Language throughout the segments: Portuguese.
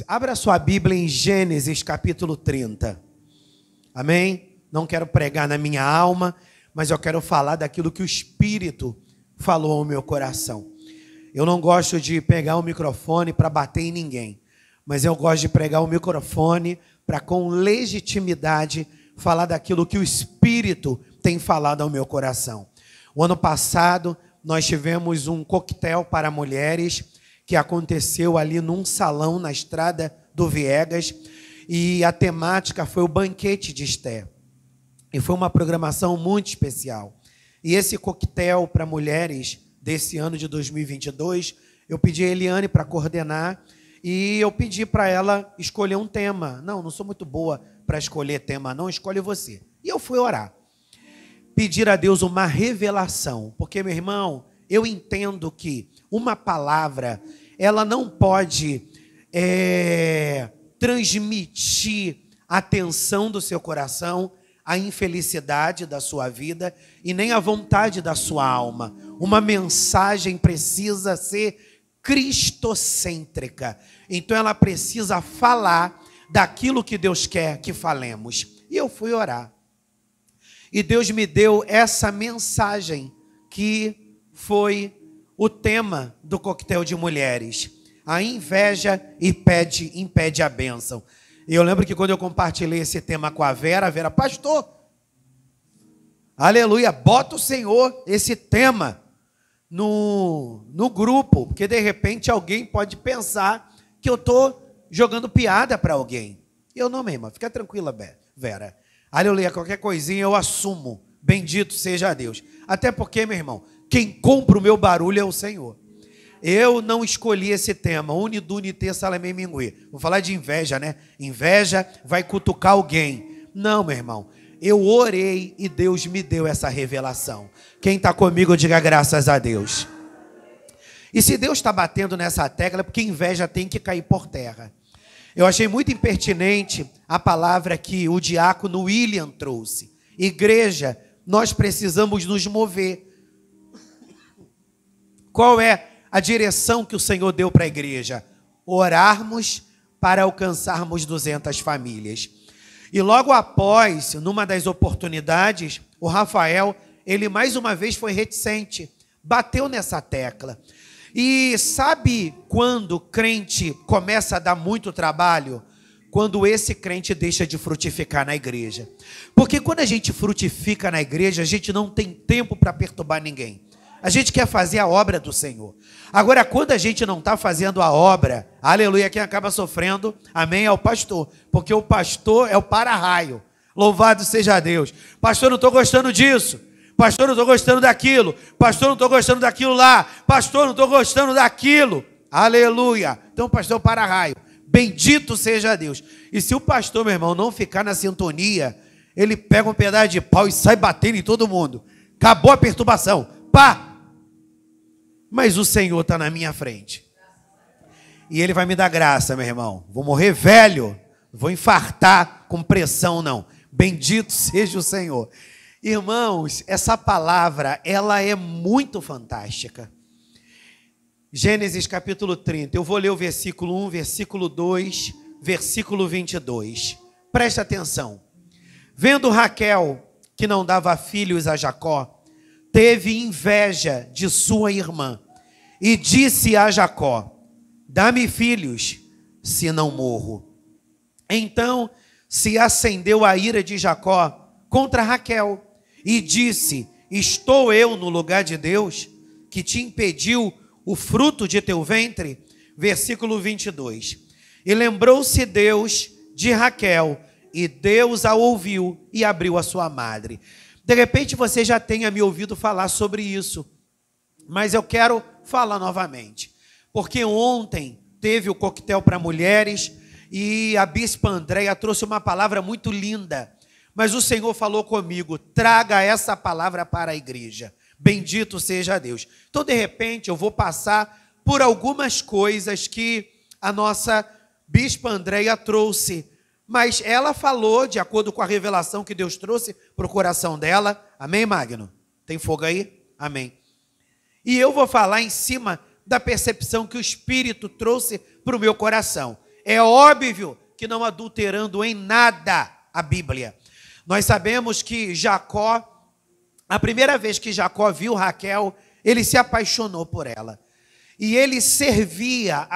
Abra sua Bíblia em Gênesis capítulo 30. Amém? Não quero pregar na minha alma, mas eu quero falar daquilo que o Espírito falou ao meu coração. Eu não gosto de pegar o microfone para bater em ninguém, mas eu gosto de pregar o microfone para, com legitimidade, falar daquilo que o Espírito tem falado ao meu coração. O ano passado, nós tivemos um coquetel para mulheres que aconteceu ali num salão na estrada do Viegas, e a temática foi o banquete de Esté. E foi uma programação muito especial. E esse coquetel para mulheres desse ano de 2022, eu pedi a Eliane para coordenar, e eu pedi para ela escolher um tema. Não sou muito boa para escolher tema, não, escolhe você. E eu fui orar. Pedir a Deus uma revelação, porque, meu irmão, eu entendo que uma palavra, ela não pode transmitir a tensão do seu coração, a infelicidade da sua vida e nem a vontade da sua alma. Uma mensagem precisa ser cristocêntrica. Então ela precisa falar daquilo que Deus quer que falemos. E eu fui orar. E Deus me deu essa mensagem que foi o tema do coquetel de mulheres. A inveja impede a bênção. E eu lembro que quando eu compartilhei esse tema com a Vera, pastor, aleluia, bota o Senhor esse tema no grupo, porque de repente alguém pode pensar que eu estou jogando piada para alguém. Eu não, minha irmã, fica tranquila, Vera. Aleluia, qualquer coisinha eu assumo. Bendito seja Deus. Até porque, meu irmão, quem compra o meu barulho é o Senhor. Eu não escolhi esse tema. Unidunite salamei mingui. Vou falar de inveja, né? Inveja vai cutucar alguém. Não, meu irmão. Eu orei e Deus me deu essa revelação. Quem está comigo, diga graças a Deus. E se Deus está batendo nessa tecla, é porque inveja tem que cair por terra. Eu achei muito impertinente a palavra que o diácono William trouxe. Igreja, nós precisamos nos mover. Qual é a direção que o Senhor deu para a igreja? Orarmos para alcançarmos 200 famílias. E logo após, numa das oportunidades, o Rafael, ele mais uma vez foi reticente, bateu nessa tecla. E sabe quando o crente começa a dar muito trabalho? Quando esse crente deixa de frutificar na igreja. Porque quando a gente frutifica na igreja, a gente não tem tempo para perturbar ninguém. A gente quer fazer a obra do Senhor. Agora, quando a gente não está fazendo a obra, aleluia, quem acaba sofrendo, amém, é o pastor. Porque o pastor é o para-raio. Louvado seja Deus. Pastor, não estou gostando disso. Pastor, não estou gostando daquilo. Pastor, não estou gostando daquilo lá. Pastor, não estou gostando daquilo. Aleluia. Então, o pastor é o para-raio. Bendito seja Deus. E se o pastor, meu irmão, não ficar na sintonia, ele pega um pedaço de pau e sai batendo em todo mundo. Acabou a perturbação. Pá! Mas o Senhor está na minha frente. E Ele vai me dar graça, meu irmão. Vou morrer velho. Vou infartar com pressão, não. Bendito seja o Senhor. Irmãos, essa palavra, ela é muito fantástica. Gênesis capítulo 30. Eu vou ler o versículo 1, versículo 2, versículo 22. Presta atenção. Vendo Raquel, que não dava filhos a Jacó, teve inveja de sua irmã e disse a Jacó: dá-me filhos, se não morro. Então se acendeu a ira de Jacó contra Raquel e disse: estou eu no lugar de Deus, que te impediu o fruto de teu ventre? Versículo 22. E lembrou-se Deus de Raquel, e Deus a ouviu e abriu a sua madre. De repente você já tenha me ouvido falar sobre isso, mas eu quero falar novamente, porque ontem teve o coquetel para mulheres e a bispa Andréia trouxe uma palavra muito linda, mas o Senhor falou comigo: traga essa palavra para a igreja. Bendito seja Deus. Então, de repente, eu vou passar por algumas coisas que a nossa bispa Andréia trouxe, mas ela falou de acordo com a revelação que Deus trouxe para o coração dela. Amém, Magno? Tem fogo aí? Amém. E eu vou falar em cima da percepção que o Espírito trouxe para o meu coração. é óbvio que não adulterando em nada a Bíblia. Nós sabemos que Jacó, a primeira vez que Jacó viu Raquel, ele se apaixonou por ela. E ele servia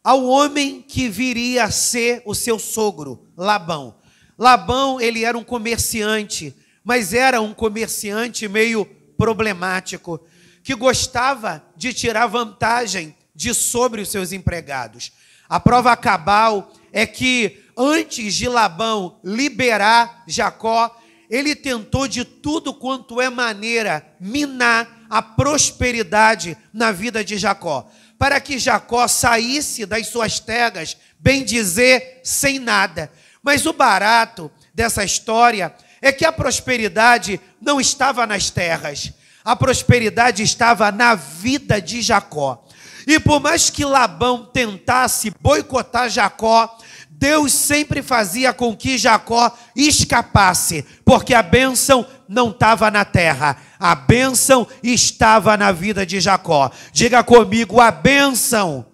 ao homem que viria a ser o seu sogro, Labão. Labão, ele era um comerciante, mas era um comerciante meio problemático, que gostava de tirar vantagem sobre os seus empregados. A prova cabal é que antes de Labão liberar Jacó, ele tentou de tudo quanto é maneira minar a prosperidade na vida de Jacó, para que Jacó saísse das suas terras, bem dizer, sem nada. Mas o barato dessa história é que a prosperidade não estava nas terras, a prosperidade estava na vida de Jacó. E por mais que Labão tentasse boicotar Jacó, Deus sempre fazia com que Jacó escapasse, porque a bênção não estava na terra, a bênção estava na vida de Jacó. Diga comigo, a bênção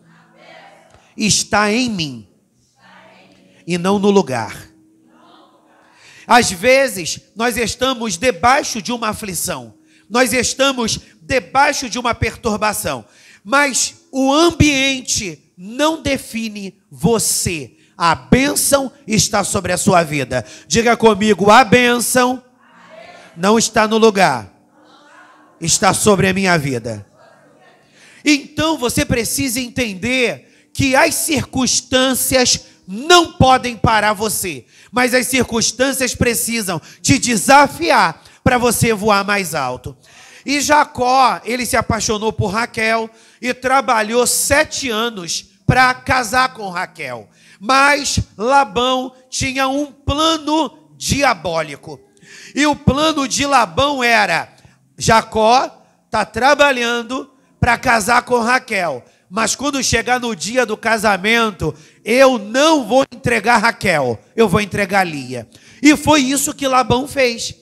está em mim e não no lugar. Às vezes, nós estamos debaixo de uma aflição, nós estamos debaixo de uma perturbação, mas o ambiente não define você. A bênção está sobre a sua vida. Diga comigo, a bênção não está no lugar, está sobre a minha vida. Então você precisa entender que as circunstâncias não podem parar você, mas as circunstâncias precisam te desafiar para você voar mais alto. E Jacó, ele se apaixonou por Raquel e trabalhou 7 anos para casar com Raquel. Mas Labão tinha um plano diabólico. E o plano de Labão era: Jacó está trabalhando para casar com Raquel, mas quando chegar no dia do casamento, eu não vou entregar Raquel, eu vou entregar Lia. E foi isso que Labão fez.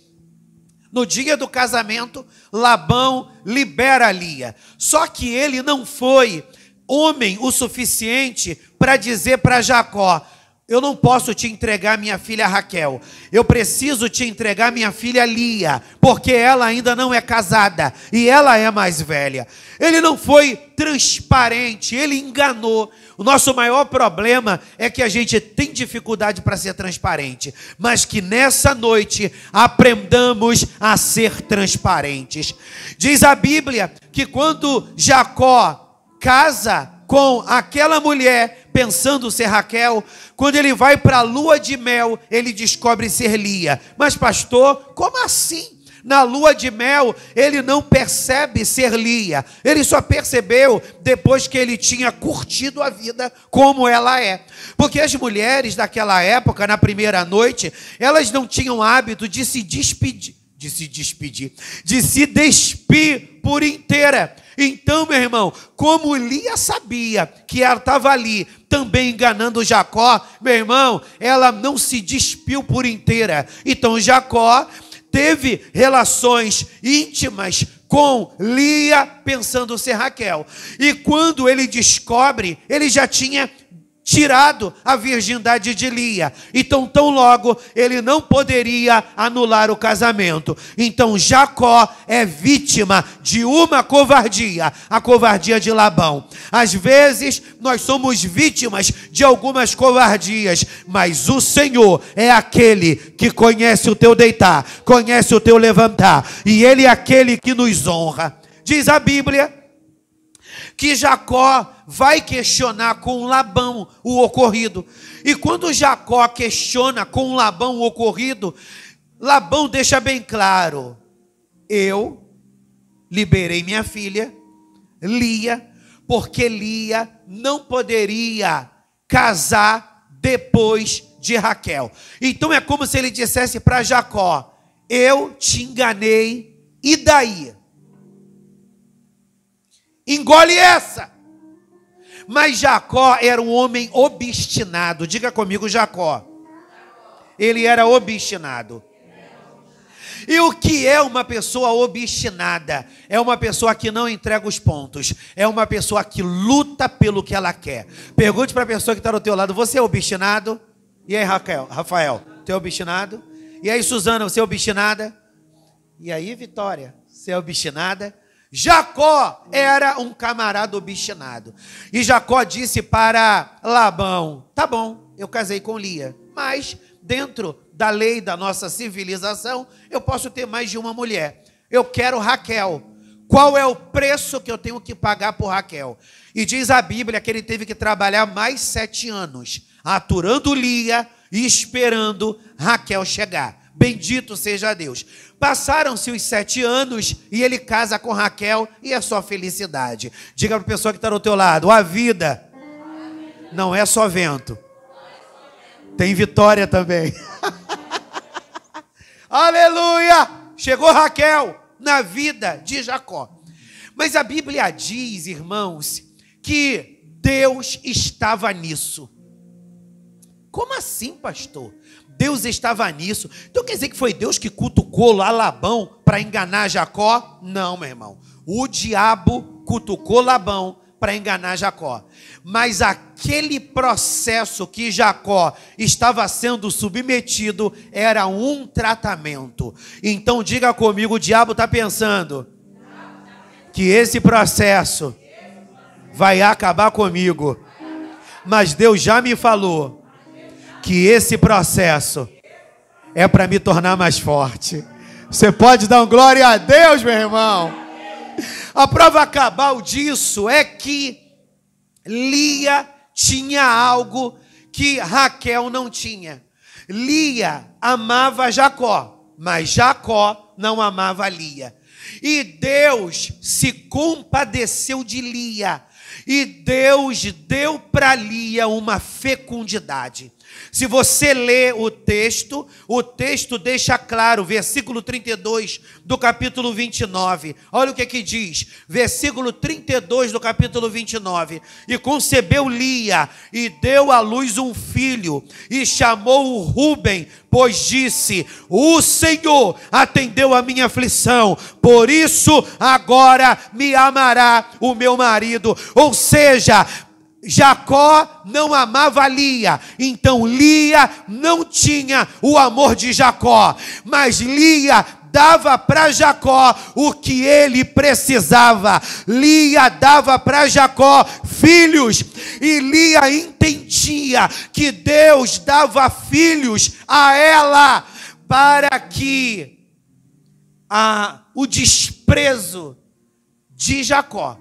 No dia do casamento, Labão libera Lia. Só que ele não foi homem o suficiente para dizer para Jacó: eu não posso te entregar minha filha Raquel, eu preciso te entregar minha filha Lia, porque ela ainda não é casada e ela é mais velha. Ele não foi transparente, ele enganou. O nosso maior problema é que a gente tem dificuldade para ser transparente, mas que nessa noite aprendamos a ser transparentes. Diz a Bíblia que quando Jacó casa com aquela mulher, pensando ser Raquel, quando ele vai para a lua de mel, ele descobre ser Lia. Mas pastor, como assim? Na lua de mel, ele não percebe ser Lia. Ele só percebeu depois que ele tinha curtido a vida como ela é. Porque as mulheres daquela época, na primeira noite, elas não tinham hábito de se despir por inteira. Então, meu irmão, como Lia sabia que ela estava ali também enganando Jacó, meu irmão, ela não se despiu por inteira. Então Jacó teve relações íntimas com Lia, pensando ser Raquel. E quando ele descobre, ele já tinha tirado a virgindade de Lia. Então, tão logo, ele não poderia anular o casamento. Então, Jacó é vítima de uma covardia, a covardia de Labão. Às vezes, nós somos vítimas de algumas covardias, mas o Senhor é aquele que conhece o teu deitar, conhece o teu levantar, e Ele é aquele que nos honra. Diz a Bíblia que Jacó vai questionar com Labão o ocorrido. E quando Jacó questiona com Labão o ocorrido, Labão deixa bem claro: eu liberei minha filha, Lia, porque Lia não poderia casar depois de Raquel. Então é como se ele dissesse para Jacó: eu te enganei, e daí? Engole essa. Mas Jacó era um homem obstinado. Diga comigo, Jacó. Ele era obstinado. E o que é uma pessoa obstinada? É uma pessoa que não entrega os pontos. É uma pessoa que luta pelo que ela quer. Pergunte para a pessoa que está do teu lado: você é obstinado? E aí, Rafael, tu é obstinado? E aí, Suzana, você é obstinada? E aí, Vitória, você é obstinada? Jacó era um camarada obstinado. E Jacó disse para Labão: tá bom, eu casei com Lia, mas dentro da lei da nossa civilização, eu posso ter mais de uma mulher. Eu quero Raquel. Qual é o preço que eu tenho que pagar por Raquel? E diz a Bíblia que ele teve que trabalhar mais 7 anos, aturando Lia e esperando Raquel chegar. Bendito seja Deus. Passaram-se os 7 anos e ele casa com Raquel e é só felicidade. Diga para a pessoa que está do teu lado: a vida não é só vento. Tem vitória também. Aleluia! Chegou Raquel na vida de Jacó. Mas a Bíblia diz, irmãos, que Deus estava nisso. Como assim, pastor? Deus estava nisso. Então quer dizer que foi Deus que cutucou lá Labão para enganar Jacó? Não, meu irmão. O diabo cutucou Labão para enganar Jacó. Mas aquele processo que Jacó estava sendo submetido era um tratamento. Então diga comigo: o diabo está pensando que esse processo vai acabar comigo. Mas Deus já me falou que esse processo é para me tornar mais forte. Você pode dar um glória a Deus, meu irmão? A prova cabal disso é que Lia tinha algo que Raquel não tinha. Lia amava Jacó, mas Jacó não amava Lia. E Deus se compadeceu de Lia. E Deus deu para Lia uma fecundidade. Se você lê o texto deixa claro, versículo 32 do capítulo 29. Olha o que diz, versículo 32 do capítulo 29. E concebeu Lia, e deu à luz um filho, e chamou-o Rúben, pois disse: o Senhor atendeu a minha aflição, por isso agora me amará o meu marido. Ou seja, Jacó não amava Lia, então Lia não tinha o amor de Jacó, mas Lia dava para Jacó o que ele precisava. Lia dava para Jacó filhos, e Lia entendia que Deus dava filhos a ela para que o desprezo de Jacó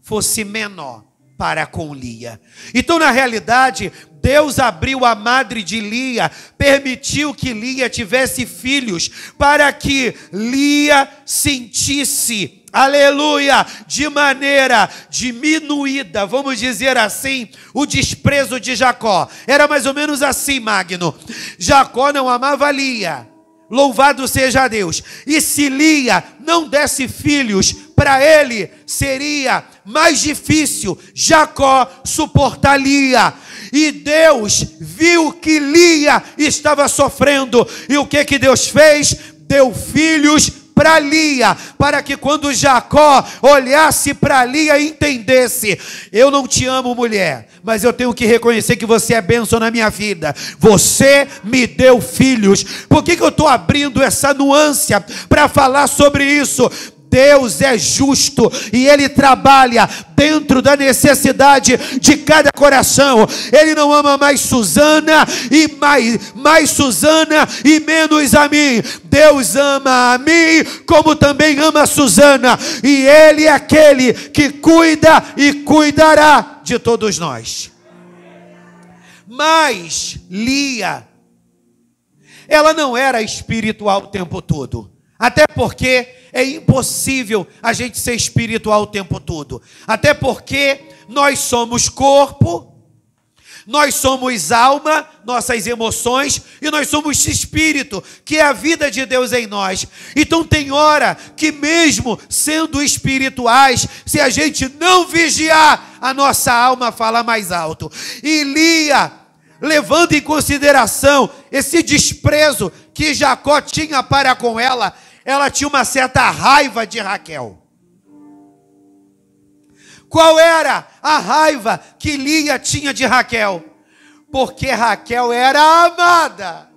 fosse menor para com Lia. Então, na realidade, Deus abriu a madre de Lia, permitiu que Lia tivesse filhos, para que Lia sentisse, aleluia, de maneira diminuída, vamos dizer assim, o desprezo de Jacó. Era mais ou menos assim, Magno. Jacó não amava Lia. Louvado seja Deus. E se Lia não desse filhos para ele, seria mais difícil Jacó suportar Lia. E Deus viu que Lia estava sofrendo. E o que Deus fez? Deu filhos para Lia, para que quando Jacó olhasse para Lia e entendesse: eu não te amo, mulher, mas eu tenho que reconhecer que você é bênção na minha vida. Você me deu filhos. Por que eu estou abrindo essa nuance para falar sobre isso? Deus é justo e Ele trabalha dentro da necessidade de cada coração. Ele não ama mais Suzana e mais Suzana e menos a mim. Deus ama a mim como também ama a Suzana, e Ele é aquele que cuida e cuidará de todos nós. Mas Lia, ela não era espiritual o tempo todo. Até porque é impossível a gente ser espiritual o tempo todo. Até porque nós somos corpo, nós somos alma, nossas emoções, e nós somos espírito, que é a vida de Deus em nós. Então tem hora que mesmo sendo espirituais, se a gente não vigiar, a nossa alma fala mais alto. E Lia, levando em consideração esse desprezo que Jacó tinha para com ela, ela tinha uma certa raiva de Raquel. Qual era a raiva que Lia tinha de Raquel? Porque Raquel era amada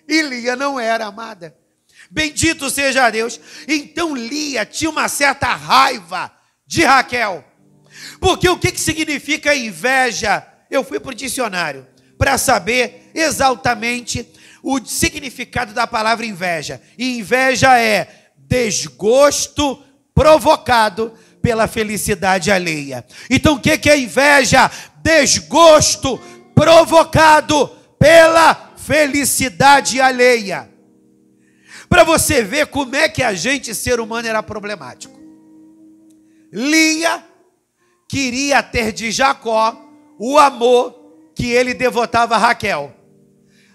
e Lia não era amada. Bendito seja Deus. Então Lia tinha uma certa raiva de Raquel. Porque o que significa inveja? Eu fui para o dicionário para saber exatamente o significado da palavra inveja. E inveja é desgosto provocado pela felicidade alheia. Então o que é inveja? Desgosto provocado pela felicidade alheia. Para você ver como é que a gente, ser humano, era problemático. Lia queria ter de Jacó o amor que ele devotava a Raquel.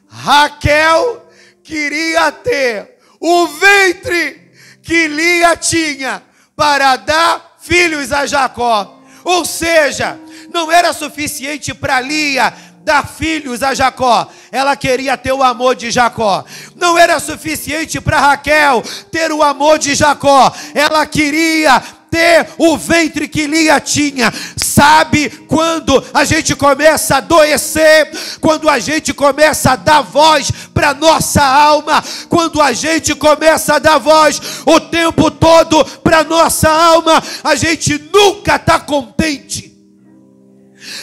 Raquel queria ter o ventre que Lia tinha para dar filhos a Jacó. Ou seja, não era suficiente para Lia dar filhos a Jacó, ela queria ter o amor de Jacó. Não era suficiente para Raquel ter o amor de Jacó, ela queria ter o ventre que Lia tinha. Sabe quando a gente começa a adoecer, quando a gente começa a dar voz para nossa alma, quando a gente começa a dar voz o tempo todo para nossa alma, a gente nunca está contente,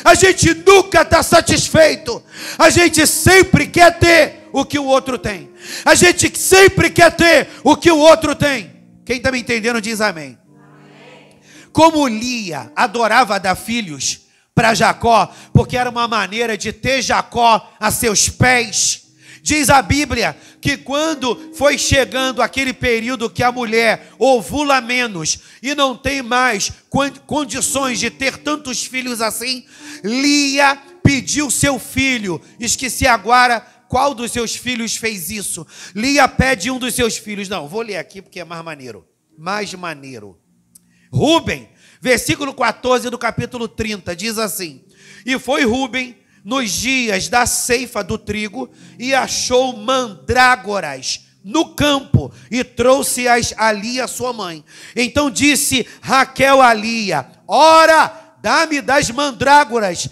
a gente nunca está satisfeito, a gente sempre quer ter o que o outro tem, a gente sempre quer ter o que o outro tem. Quem está me entendendo diz amém. Como Lia adorava dar filhos para Jacó, porque era uma maneira de ter Jacó a seus pés. Diz a Bíblia que quando foi chegando aquele período que a mulher ovula menos e não tem mais condições de ter tantos filhos assim, Lia pediu seu filho. Esqueci agora qual dos seus filhos fez isso. Lia pede um dos seus filhos. Não, vou ler aqui porque é mais maneiro. Mais maneiro. Rúben, versículo 14 do capítulo 30, diz assim: e foi Rúben nos dias da ceifa do trigo e achou mandrágoras no campo e trouxe-as a Lia, sua mãe. Então disse Raquel a Lia: ora, dá-me das mandrágoras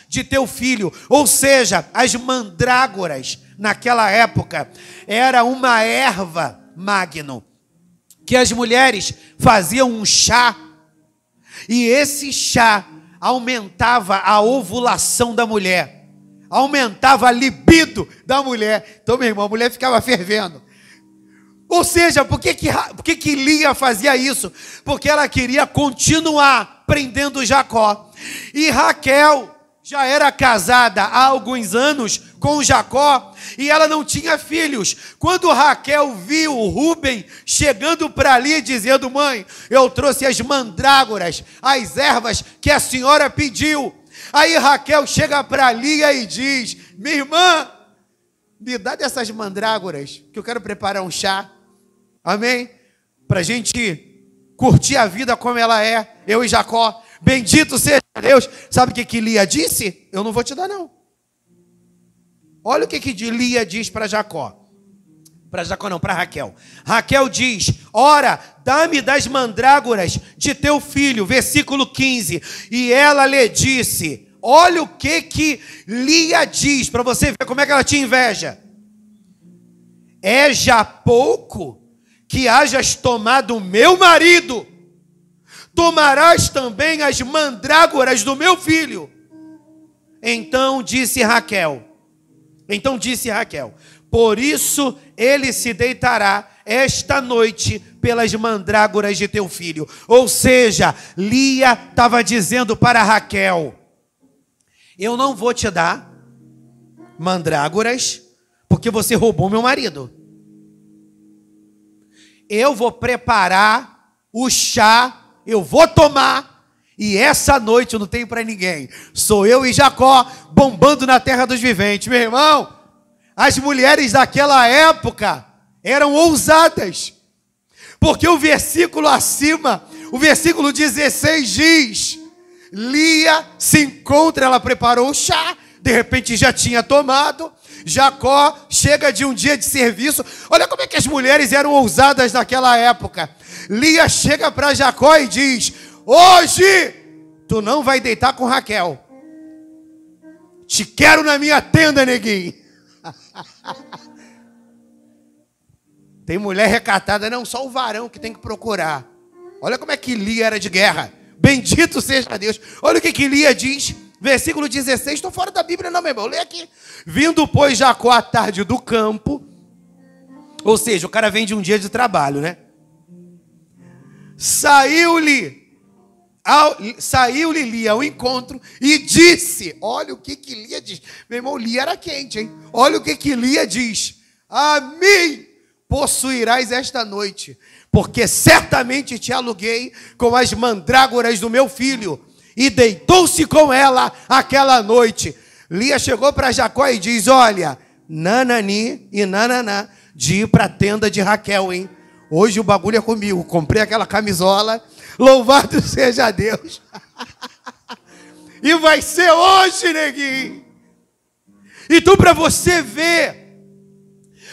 de teu filho. Ou seja, as mandrágoras naquela época era uma erva magno que as mulheres faziam um chá, e esse chá aumentava a ovulação da mulher, aumentava a libido da mulher. Então, meu irmão, a mulher ficava fervendo. Ou seja, por que Lia fazia isso? Porque ela queria continuar prendendo Jacó. E Raquel já era casada há alguns anos com Jacó e ela não tinha filhos. Quando Raquel viu o Rúben chegando para ali dizendo: mãe, eu trouxe as mandrágoras, as ervas que a senhora pediu. Aí Raquel chega para Lia e diz: minha irmã, me dá dessas mandrágoras que eu quero preparar um chá. Amém? Para a gente curtir a vida como ela é, eu e Jacó. Bendito seja Deus. Sabe o que Lia disse? Eu não vou te dar não. Olha o que Lia diz para Jacó. Para Jacó não, para Raquel. Raquel diz: ora, dá-me das mandrágoras de teu filho. Versículo 15. E ela lhe disse: olha o que Lia diz, para você ver como é que ela tinha inveja. É já pouco que hajas tomado o meu marido, tomarás também as mandrágoras do meu filho. Então disse Raquel, por isso ele se deitará esta noite pelas mandrágoras de teu filho. Ou seja, Lia estava dizendo para Raquel: eu não vou te dar mandrágoras porque você roubou meu marido. Eu vou preparar o chá, eu vou tomar, e essa noite eu não tenho para ninguém. Sou eu e Jacó bombando na terra dos viventes. Meu irmão, as mulheres daquela época eram ousadas, porque o versículo acima, o versículo 16 diz: Lia se encontra, ela preparou o chá, de repente já tinha tomado, Jacó chega de um dia de serviço. Olha como é que as mulheres eram ousadas naquela época. Lia chega para Jacó e diz: hoje tu não vai deitar com Raquel. Te quero na minha tenda, neguinho. Tem mulher recatada, não só o varão que tem que procurar. Olha como é que Lia era de guerra. Bendito seja Deus. Olha o que Lia diz. Versículo 16, estou fora da Bíblia não, meu irmão, lê aqui. Vindo, pois, Jacó à tarde do campo, ou seja, o cara vem de um dia de trabalho, né? Saiu-lhe Lia ao encontro e disse, olha o que Lia diz. Meu irmão, Lia era quente, hein? Olha o que Lia diz. A mim possuirás esta noite, porque certamente te aluguei com as mandrágoras do meu filho. E deitou-se com ela aquela noite. Lia chegou para Jacó e diz, olha, nanani e nananá, de ir para a tenda de Raquel, hein? Hoje o bagulho é comigo. Comprei aquela camisola, louvado seja Deus. E vai ser hoje, neguinho. Então, para você ver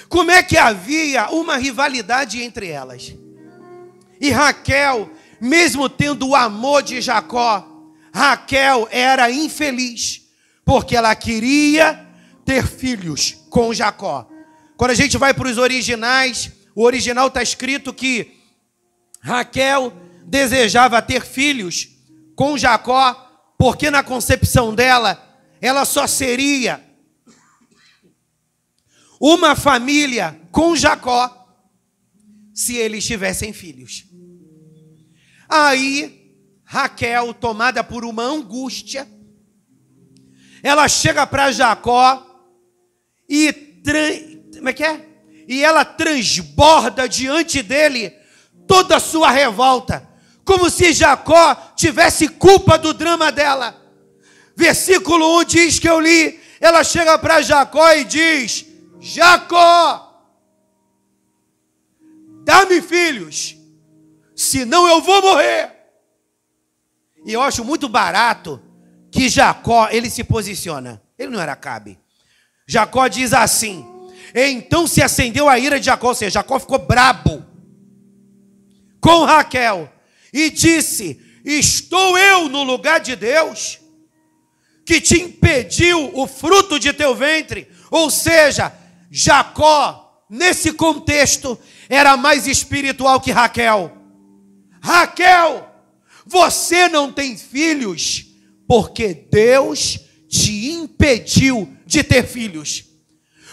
como é que havia uma rivalidade entre elas. E Raquel, mesmo tendo o amor de Jacó, Raquel era infeliz, porque ela queria ter filhos com Jacó. Quando a gente vai para os originais, o original está escrito que Raquel desejava ter filhos com Jacó, porque na concepção dela, ela só seria uma família com Jacó se eles tivessem filhos. Aí Raquel, tomada por uma angústia, ela chega para Jacó e e ela transborda diante dele toda a sua revolta, como se Jacó tivesse culpa do drama dela. Versículo 1 diz que eu li, ela chega para Jacó e diz, Jacó, dá-me filhos, senão eu vou morrer. E eu acho muito barato que Jacó, ele se posiciona. Ele não era Acabe. Jacó diz assim, então se acendeu a ira de Jacó, ou seja, Jacó ficou brabo com Raquel e disse, estou eu no lugar de Deus, que te impediu o fruto de teu ventre? Ou seja, Jacó, nesse contexto, era mais espiritual que Raquel. Raquel, você não tem filhos porque Deus te impediu de ter filhos.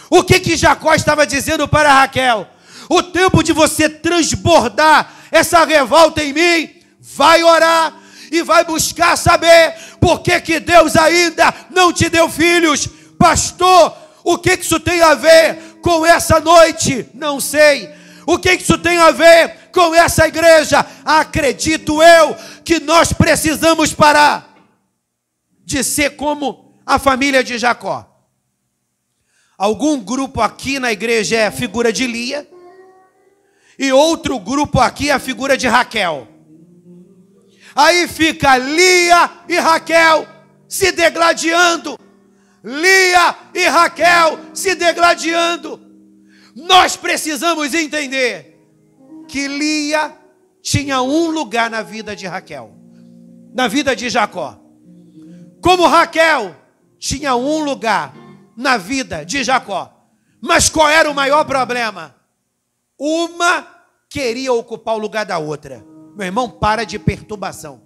O que Jacó estava dizendo para Raquel? O tempo de você transbordar essa revolta em mim, vai orar e vai buscar saber por que Deus ainda não te deu filhos. Pastor, o que isso tem a ver com essa noite? Não sei. O que isso tem a ver com essa igreja? Acredito eu que nós precisamos parar de ser como a família de Jacó. Algum grupo aqui na igreja é a figura de Lia, e outro grupo aqui é a figura de Raquel. Aí fica Lia e Raquel se degladiando. Lia e Raquel se degladiando. Nós precisamos entender que Lia tinha um lugar na vida de Raquel, na vida de Jacó. Como Raquel tinha um lugar na vida de Jacó. Mas qual era o maior problema? Uma queria ocupar o lugar da outra. Meu irmão, para de perturbação.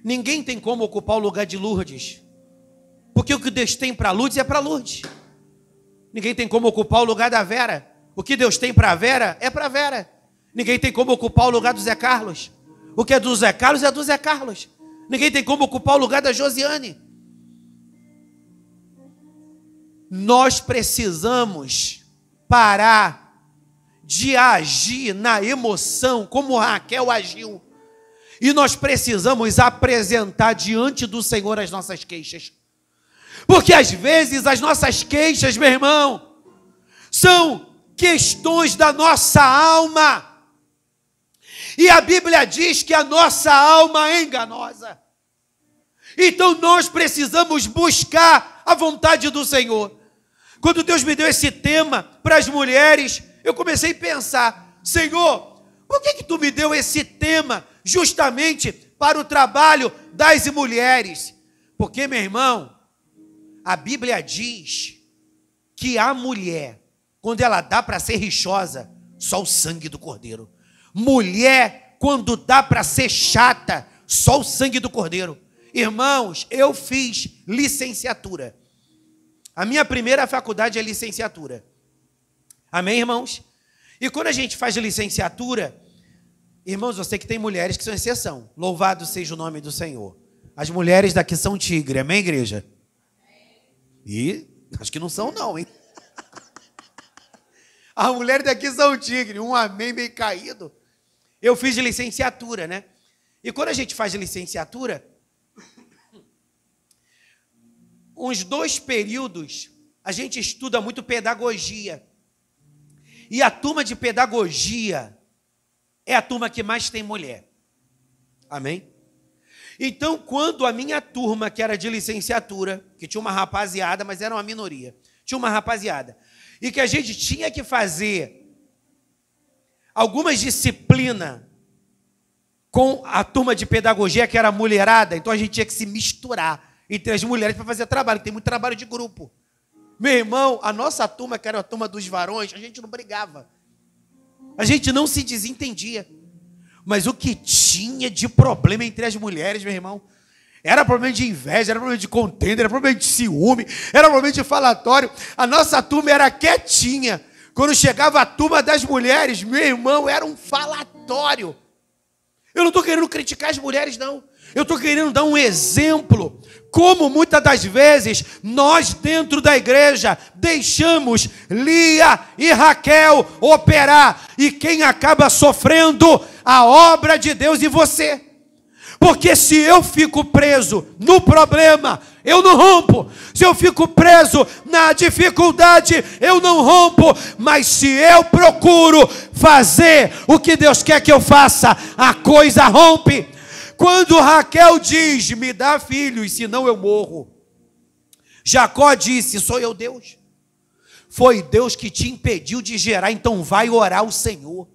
Ninguém tem como ocupar o lugar de Lourdes, porque o que Deus tem para Lourdes é para Lourdes. Ninguém tem como ocupar o lugar da Vera. O que Deus tem para a Vera é para a Vera. Ninguém tem como ocupar o lugar do Zé Carlos. O que é do Zé Carlos é do Zé Carlos. Ninguém tem como ocupar o lugar da Josiane. Nós precisamos parar de agir na emoção como Raquel agiu. E nós precisamos apresentar diante do Senhor as nossas queixas. Porque às vezes as nossas queixas, meu irmão, são questões da nossa alma. E a Bíblia diz que a nossa alma é enganosa. Então nós precisamos buscar a vontade do Senhor. Quando Deus me deu esse tema para as mulheres, eu comecei a pensar: Senhor, por que tu me deu esse tema justamente para o trabalho das mulheres? Porque, meu irmão, a Bíblia diz que a mulher, quando ela dá para ser rixosa, só o sangue do cordeiro. Mulher, quando dá para ser chata, só o sangue do cordeiro. Irmãos, eu fiz licenciatura. A minha primeira faculdade é licenciatura. Amém, irmãos? E quando a gente faz licenciatura, irmãos, eu sei que tem mulheres que são exceção. Louvado seja o nome do Senhor. As mulheres daqui são tigre, amém, igreja? E acho que não são não, hein? As mulheres daqui são tigre, um amém bem caído. Eu fiz licenciatura, né? E quando a gente faz licenciatura, uns 2 períodos, a gente estuda muito pedagogia. E a turma de pedagogia é a turma que mais tem mulher. Amém? Então, quando a minha turma, que era de licenciatura, que tinha uma rapaziada, mas era uma minoria, tinha uma rapaziada, e que a gente tinha que fazer algumas disciplinas com a turma de pedagogia, que era a mulherada, então a gente tinha que se misturar entre as mulheres para fazer trabalho, tem muito trabalho de grupo. Meu irmão, a nossa turma, que era a turma dos varões, a gente não brigava. A gente não se desentendia. Mas o que tinha de problema entre as mulheres, meu irmão, era problema de inveja, era problema de contenda, era problema de ciúme, era problema de falatório. A nossa turma era quietinha. Quando chegava a turma das mulheres, meu irmão, era um falatório. Eu não estou querendo criticar as mulheres, não. Eu estou querendo dar um exemplo. Como muitas das vezes nós dentro da igreja deixamos Lia e Raquel operar. E quem acaba sofrendo? A obra de Deus e você. Porque se eu fico preso no problema, eu não rompo. Se eu fico preso na dificuldade, eu não rompo. Mas se eu procuro fazer o que Deus quer que eu faça, a coisa rompe. Quando Raquel diz, me dá filhos, senão eu morro. Jacó disse, sou eu Deus. Foi Deus que te impediu de gerar, então vai orar ao Senhor.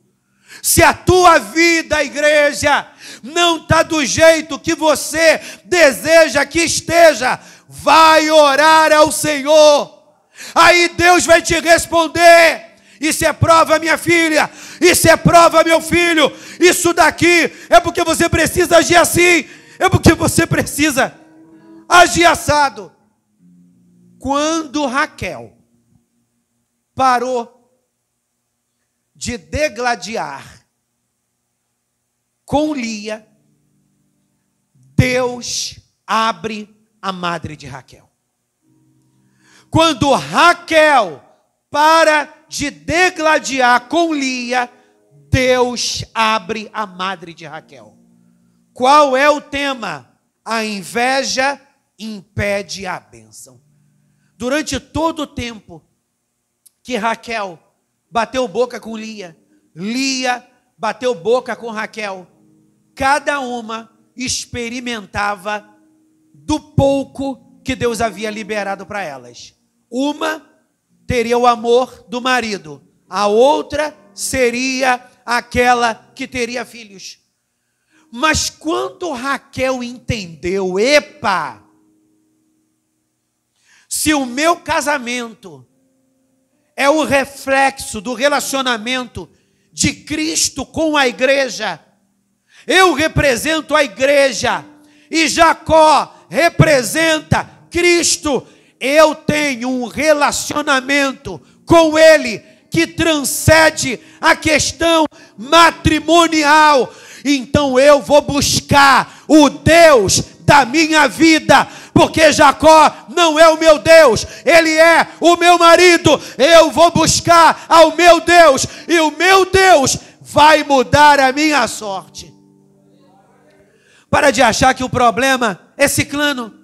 Se a tua vida, igreja, não está do jeito que você deseja que esteja, vai orar ao Senhor. Aí Deus vai te responder. Isso é prova, minha filha. Isso é prova, meu filho. Isso daqui é porque você precisa agir assim. É porque você precisa agir assado. Quando Raquel parou de degladiar com Lia, Deus abre a madre de Raquel. Quando Raquel para de degladiar com Lia, Deus abre a madre de Raquel. Qual é o tema? A inveja impede a bênção. Durante todo o tempo que Raquel bateu boca com Lia, Lia bateu boca com Raquel, cada uma experimentava do pouco que Deus havia liberado para elas. Uma teria o amor do marido, a outra seria aquela que teria filhos. Mas quando Raquel entendeu, epa, se o meu casamento é o reflexo do relacionamento de Cristo com a igreja, eu represento a igreja e Jacó representa Cristo, eu tenho um relacionamento com ele que transcende a questão matrimonial. Então eu vou buscar o Deus da minha vida, porque Jacó não é o meu Deus, ele é o meu marido. Eu vou buscar ao meu Deus, e o meu Deus vai mudar a minha sorte. Para de achar que o problema é ciclano,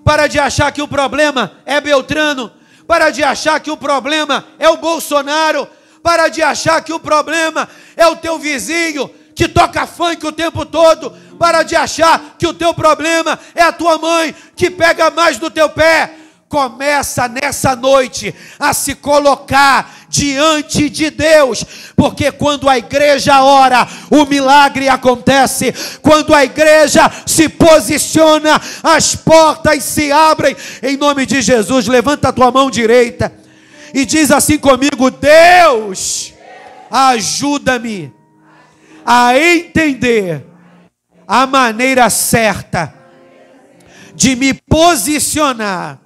para de achar que o problema é Beltrano, para de achar que o problema é o Bolsonaro, para de achar que o problema é o teu vizinho que toca funk o tempo todo. Para de achar que o teu problema é a tua mãe que pega mais do teu pé. Começa nessa noite a se colocar diante de Deus, porque quando a igreja ora, o milagre acontece. Quando a igreja se posiciona, as portas se abrem. Em nome de Jesus, levanta a tua mão direita e diz assim comigo: Deus, ajuda-me a entender a maneira certa de me posicionar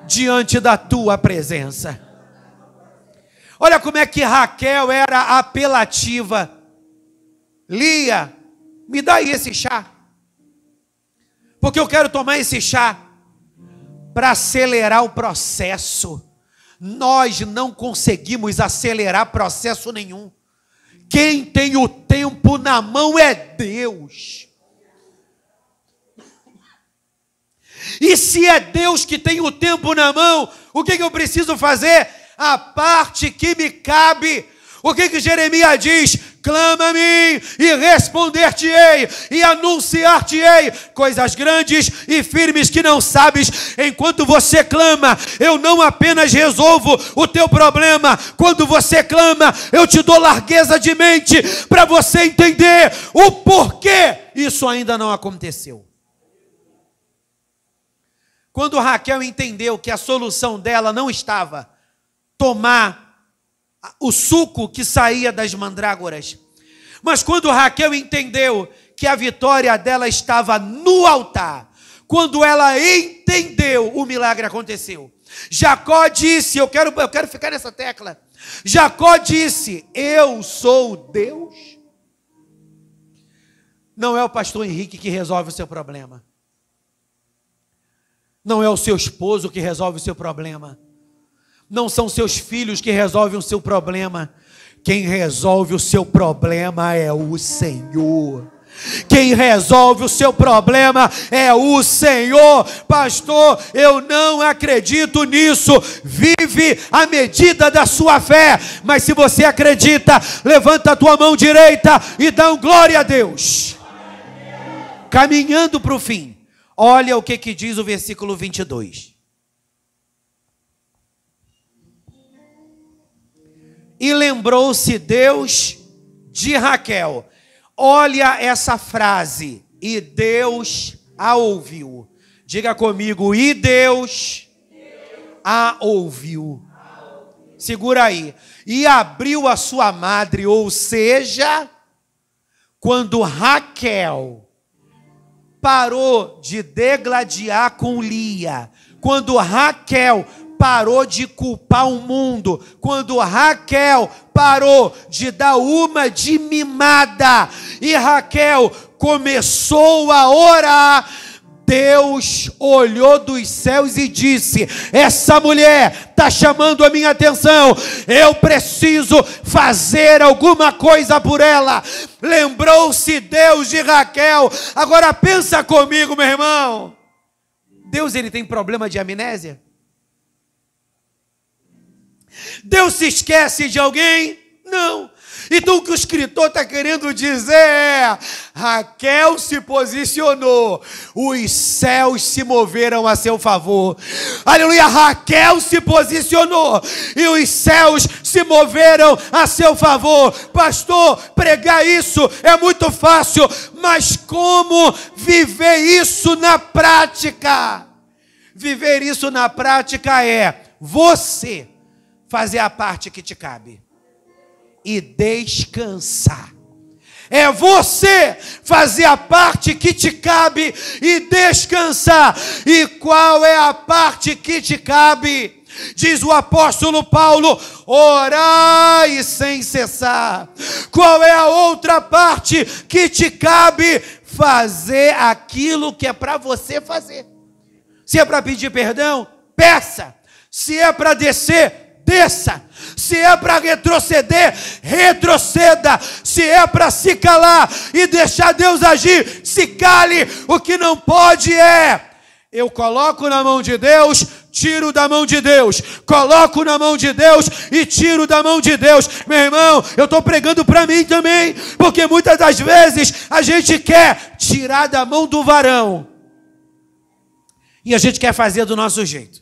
diante da tua presença. Olha como é que Raquel era apelativa. Lia, me dá aí esse chá, porque eu quero tomar esse chá para acelerar o processo. Nós não conseguimos acelerar processo nenhum. Quem tem o tempo na mão é Deus. E se é Deus que tem o tempo na mão, o que eu preciso fazer? A parte que me cabe. O que Jeremias diz? Clama a mim e responder-te-ei e anunciar-te-ei coisas grandes e firmes que não sabes. Enquanto você clama, eu não apenas resolvo o teu problema. Quando você clama, eu te dou largueza de mente para você entender o porquê isso ainda não aconteceu. Quando Raquel entendeu que a solução dela não estava tomar o suco que saía das mandrágoras, mas quando Raquel entendeu que a vitória dela estava no altar, quando ela entendeu, o milagre aconteceu. Jacó disse, eu quero ficar nessa tecla, Jacó disse: eu sou Deus. Não é o pastor Henrique que resolve o seu problema. Não é o seu esposo que resolve o seu problema. Não são seus filhos que resolvem o seu problema. Quem resolve o seu problema é o Senhor. Quem resolve o seu problema é o Senhor. Pastor, eu não acredito nisso. Vive à medida da sua fé. Mas se você acredita, levanta a tua mão direita e dá um glória a Deus. Caminhando para o fim, olha o que diz o versículo 22. E lembrou-se Deus de Raquel. Olha essa frase. E Deus a ouviu. Diga comigo: e Deus a ouviu. Segura aí. E abriu a sua madre, ou seja, quando Raquel parou de degladiar com Lia, quando Raquel parou de culpar o mundo, quando Raquel parou de dar uma de mimada, e Raquel começou a orar, Deus olhou dos céus e disse: essa mulher está chamando a minha atenção, eu preciso fazer alguma coisa por ela. Lembrou-se Deus de Raquel. Agora pensa comigo, meu irmão. Deus, ele tem problema de amnésia? Deus se esquece de alguém? Não. Então o que o escritor está querendo dizer é: Raquel se posicionou, os céus se moveram a seu favor. Aleluia, Raquel se posicionou e os céus se moveram a seu favor. Pastor, pregar isso é muito fácil, mas como viver isso na prática? Viver isso na prática é você fazer a parte que te cabe e descansar. É você fazer a parte que te cabe e descansar. E qual é a parte que te cabe? Diz o apóstolo Paulo: orai sem cessar. Qual é a outra parte que te cabe? Fazer aquilo que é para você fazer. Se é para pedir perdão, peça. Se é para descer, desça. Se é para retroceder, retroceda. Se é para se calar e deixar Deus agir, se cale. O que não pode é: eu coloco na mão de Deus tiro da mão de Deus, coloco na mão de Deus e tiro da mão de Deus. Meu irmão, eu estou pregando para mim também, porque muitas das vezes a gente quer tirar da mão do varão e a gente quer fazer do nosso jeito.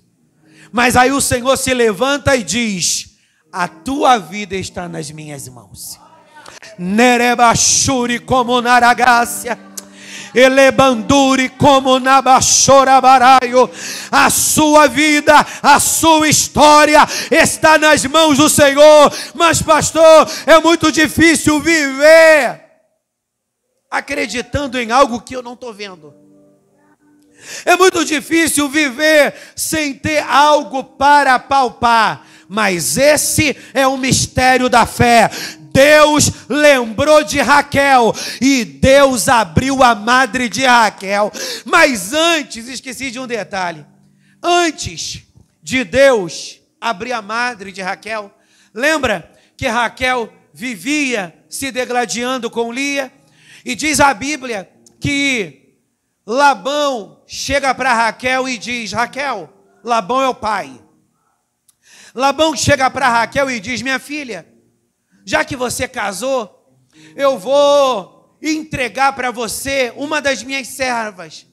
Mas aí o Senhor se levanta e diz: a tua vida está nas minhas mãos. Nerebashuri como naragácia, elebanduri como nabachorabaraio. A sua vida, a sua história está nas mãos do Senhor. Mas pastor, é muito difícil viver acreditando em algo que eu não estou vendo. É muito difícil viver sem ter algo para palpar. Mas esse é o mistério da fé. Deus lembrou de Raquel e Deus abriu a madre de Raquel. Mas antes, esqueci de um detalhe. Antes de Deus abrir a madre de Raquel, lembra que Raquel vivia se degladiando com Lia? E diz a Bíblia que Labão chega para Raquel e diz: Raquel, Labão é o pai. Labão chega para Raquel e diz: minha filha, já que você casou, eu vou entregar para você uma das minhas servas,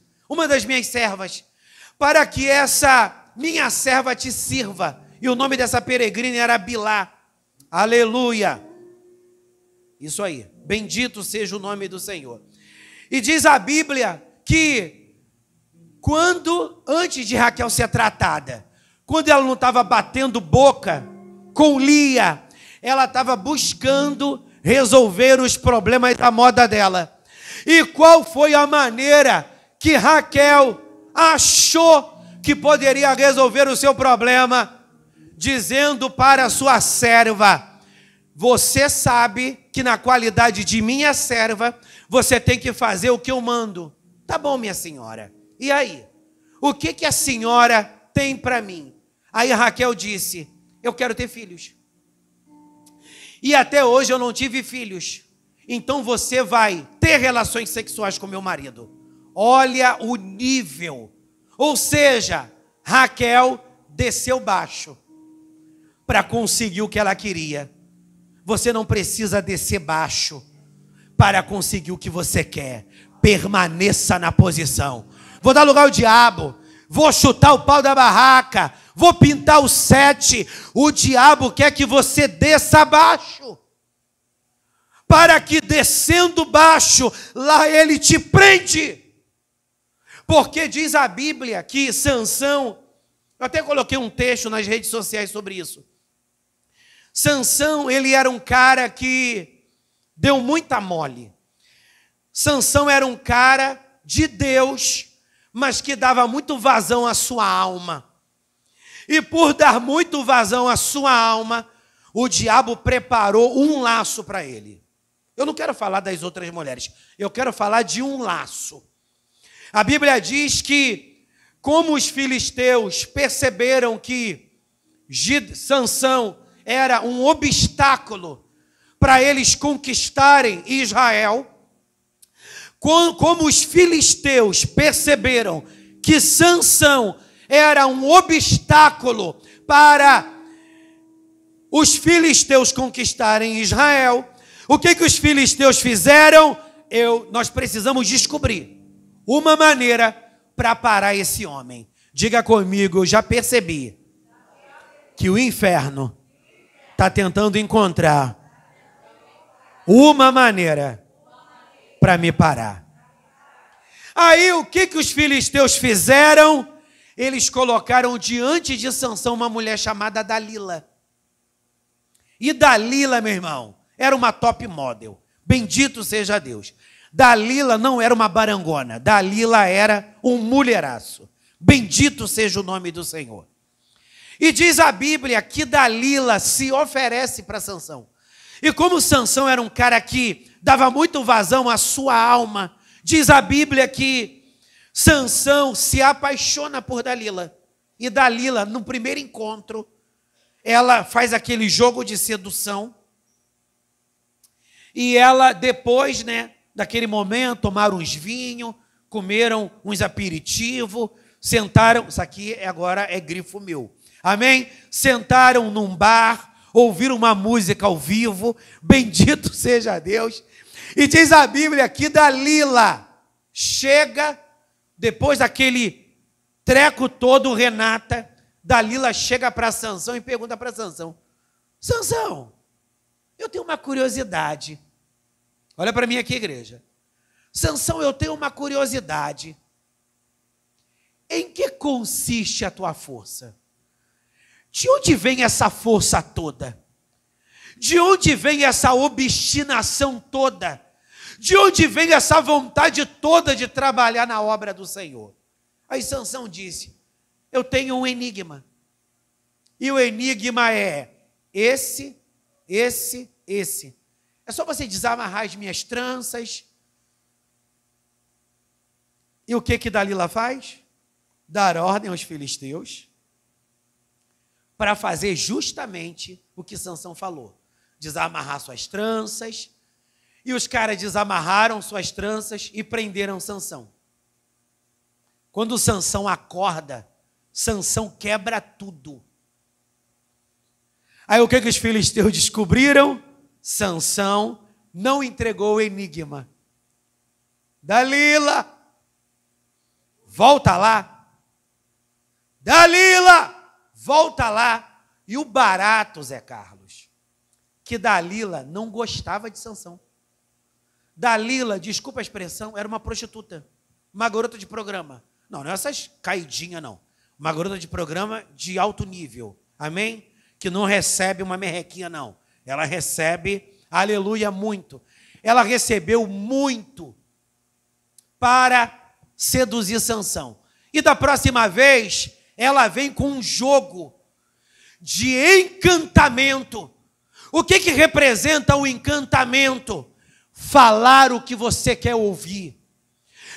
para que essa minha serva te sirva. E o nome dessa peregrina era Bilá. Aleluia. Isso aí, bendito seja o nome do Senhor. E diz a Bíblia que antes de Raquel ser tratada, quando ela não estava batendo boca com Lia, ela estava buscando resolver os problemas da moda dela. E qual foi a maneira que Raquel achou que poderia resolver o seu problema? Dizendo para a sua serva: você sabe que na qualidade de minha serva, você tem que fazer o que eu mando. Tá bom, minha senhora. E aí? O que a senhora tem para mim? Aí Raquel disse: eu quero ter filhos. E até hoje eu não tive filhos. Então você vai ter relações sexuais com meu marido. Olha o nível. Ou seja, Raquel desceu baixo para conseguir o que ela queria. Você não precisa descer baixo para conseguir o que você quer. Permaneça na posição. Vou dar lugar ao diabo. Vou chutar o pau da barraca. Vou pintar o 7. O diabo quer que você desça abaixo. Para que descendo baixo, lá ele te prende. Porque diz a Bíblia que Sansão, eu até coloquei um texto nas redes sociais sobre isso. Sansão, ele era um cara que deu muita mole. Sansão era um cara de Deus, mas que dava muito vazão à sua alma. E por dar muito vazão à sua alma, o diabo preparou um laço para ele. Eu não quero falar das outras mulheres, eu quero falar de um laço. A Bíblia diz que, como os filisteus perceberam que Sansão era um obstáculo para eles conquistarem Israel, como os filisteus perceberam que Sansão era um obstáculo para os filisteus conquistarem Israel, o que os filisteus fizeram? Nós precisamos descobrir uma maneira para parar esse homem. Diga comigo: eu já percebi que o inferno está tentando encontrar uma maneira para me parar. Aí o que os filisteus fizeram? Eles colocaram diante de Sansão uma mulher chamada Dalila. E Dalila, meu irmão, era uma top model. Bendito seja Deus. Dalila não era uma barangona. Dalila era um mulheraço. Bendito seja o nome do Senhor. E diz a Bíblia que Dalila se oferece para Sansão. E como Sansão era um cara que dava muito vazão à sua alma, diz a Bíblia que Sansão se apaixona por Dalila. E Dalila, no primeiro encontro, ela faz aquele jogo de sedução. E ela, depois, daquele momento, tomaram uns vinhos, comeram uns aperitivos, sentaram, isso aqui agora é grifo meu, amém? Sentaram num bar, ouviram uma música ao vivo, bendito seja Deus, e diz a Bíblia que Dalila chega, depois daquele treco todo, Renata, Dalila chega para Sansão e pergunta para Sansão: Sansão, eu tenho uma curiosidade. Olha para mim aqui, igreja. Sansão, eu tenho uma curiosidade. Em que consiste a tua força? De onde vem essa força toda? De onde vem essa obstinação toda? De onde vem essa vontade toda de trabalhar na obra do Senhor? Aí Sansão disse: eu tenho um enigma. E o enigma é esse. É só você desamarrar as minhas tranças. E o que Dalila faz? Dar ordem aos filisteus para fazer justamente o que Sansão falou. Desamarrar suas tranças. E os caras desamarraram suas tranças e prenderam Sansão. Quando Sansão acorda, Sansão quebra tudo. Aí o que os filisteus descobriram? Sansão não entregou o enigma. Dalila, volta lá. Dalila, volta lá. E o barato, Zé Carlos, que Dalila não gostava de Sansão. Dalila, desculpa a expressão, era uma prostituta, uma garota de programa. Não é essas caidinhas, não. Uma garota de programa de alto nível, amém? Que não recebe uma merrequinha, não. Ela recebe, aleluia, muito. Ela recebeu muito para seduzir Sansão. E da próxima vez, ela vem com um jogo de encantamento. O que representa o encantamento? Falar o que você quer ouvir.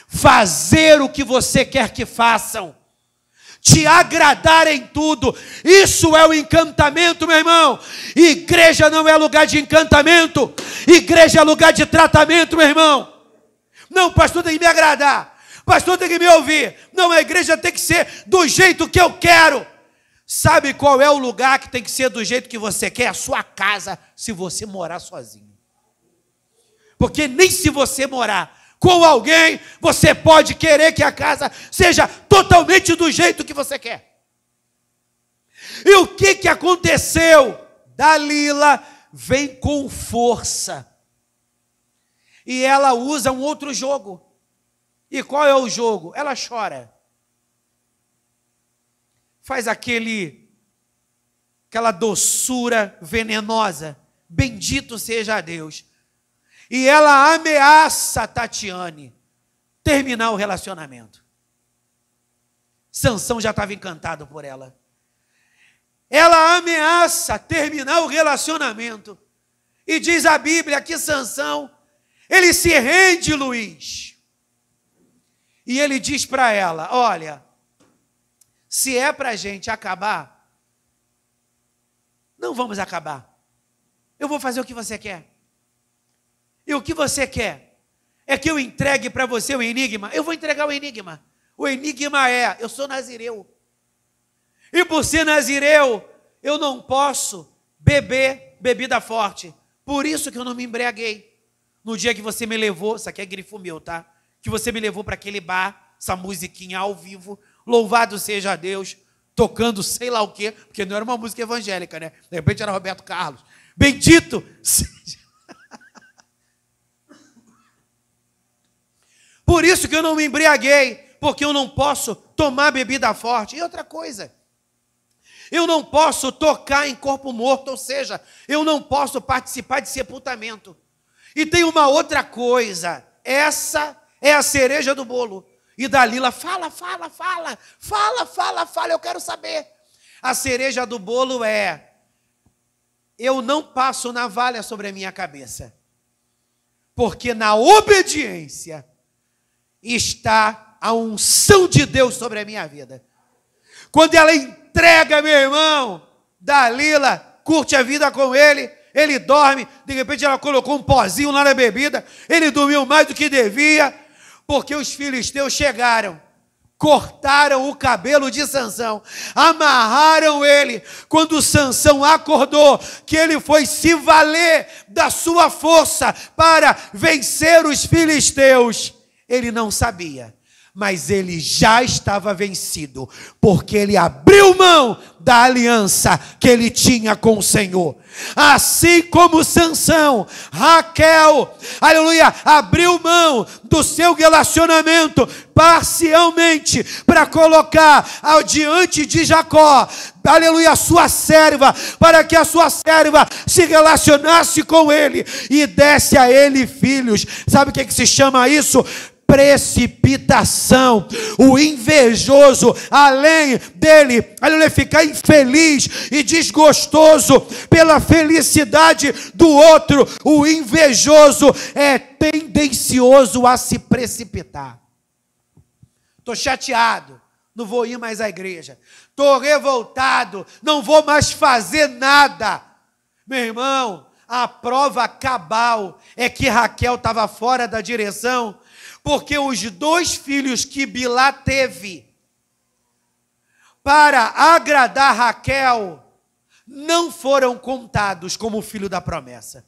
Fazer o que você quer que façam. Te agradar em tudo. Isso é o encantamento, meu irmão. Igreja não é lugar de encantamento. Igreja é lugar de tratamento, meu irmão. Não, pastor tem que me agradar. Pastor tem que me ouvir. Não, a igreja tem que ser do jeito que eu quero. Sabe qual é o lugar que tem que ser do jeito que você quer? A sua casa, se você morar sozinho. Porque nem se você morar com alguém, você pode querer que a casa seja totalmente do jeito que você quer. E o que aconteceu? Dalila vem com força. E ela usa um outro jogo. E qual é o jogo? Ela chora. Faz aquela doçura venenosa. Bendito seja Deus. E ela ameaça Tatiane terminar o relacionamento. Sansão já estava encantado por ela. Ela ameaça terminar o relacionamento. E diz a Bíblia que Sansão, ele se rende, Luiz. E ele diz para ela: olha, se é para a gente acabar, não vamos acabar. Eu vou fazer o que você quer. E o que você quer é que eu entregue para você o enigma? Eu vou entregar o enigma. O enigma é: eu sou nazireu. E por ser nazireu, eu não posso beber bebida forte. Por isso que eu não me embriaguei. No dia que você me levou, isso aqui é grifo meu, tá? Que você me levou para aquele bar, essa musiquinha ao vivo, louvado seja Deus, tocando sei lá o quê, porque não era uma música evangélica, né? De repente era Roberto Carlos. Bendito seja. Por isso que eu não me embriaguei, porque eu não posso tomar bebida forte. E outra coisa, eu não posso tocar em corpo morto, ou seja, eu não posso participar de sepultamento. E tem uma outra coisa, essa é a cereja do bolo. E Dalila fala, eu quero saber. A cereja do bolo é: eu não passo navalha sobre a minha cabeça, porque na obediência está a unção de Deus sobre a minha vida. Quando ela entrega, meu irmão, Dalila curte a vida com ele, ele dorme, de repente ela colocou um pozinho lá na bebida, ele dormiu mais do que devia, porque os filisteus chegaram cortaram o cabelo de Sansão, amarraram ele. Quando Sansão acordou, que ele foi se valer da sua força para vencer os filisteus, ele não sabia, mas ele já estava vencido, porque ele abriu mão da aliança que ele tinha com o Senhor. Assim como Sansão, Raquel, aleluia, abriu mão do seu relacionamento parcialmente para colocar diante de Jacó, aleluia, a sua serva, para que a sua serva se relacionasse com ele e desse a ele filhos. Sabe o que se chama isso? Precipitação. O invejoso, além dele, aleluia, ficar infeliz e desgostoso pela felicidade do outro, o invejoso é tendencioso a se precipitar. Estou chateado, não vou ir mais à igreja. Estou revoltado, não vou mais fazer nada. Meu irmão, a prova cabal é que Raquel estava fora da direção, porque os 2 filhos que Bilhá teve para agradar Raquel não foram contados como filho da promessa.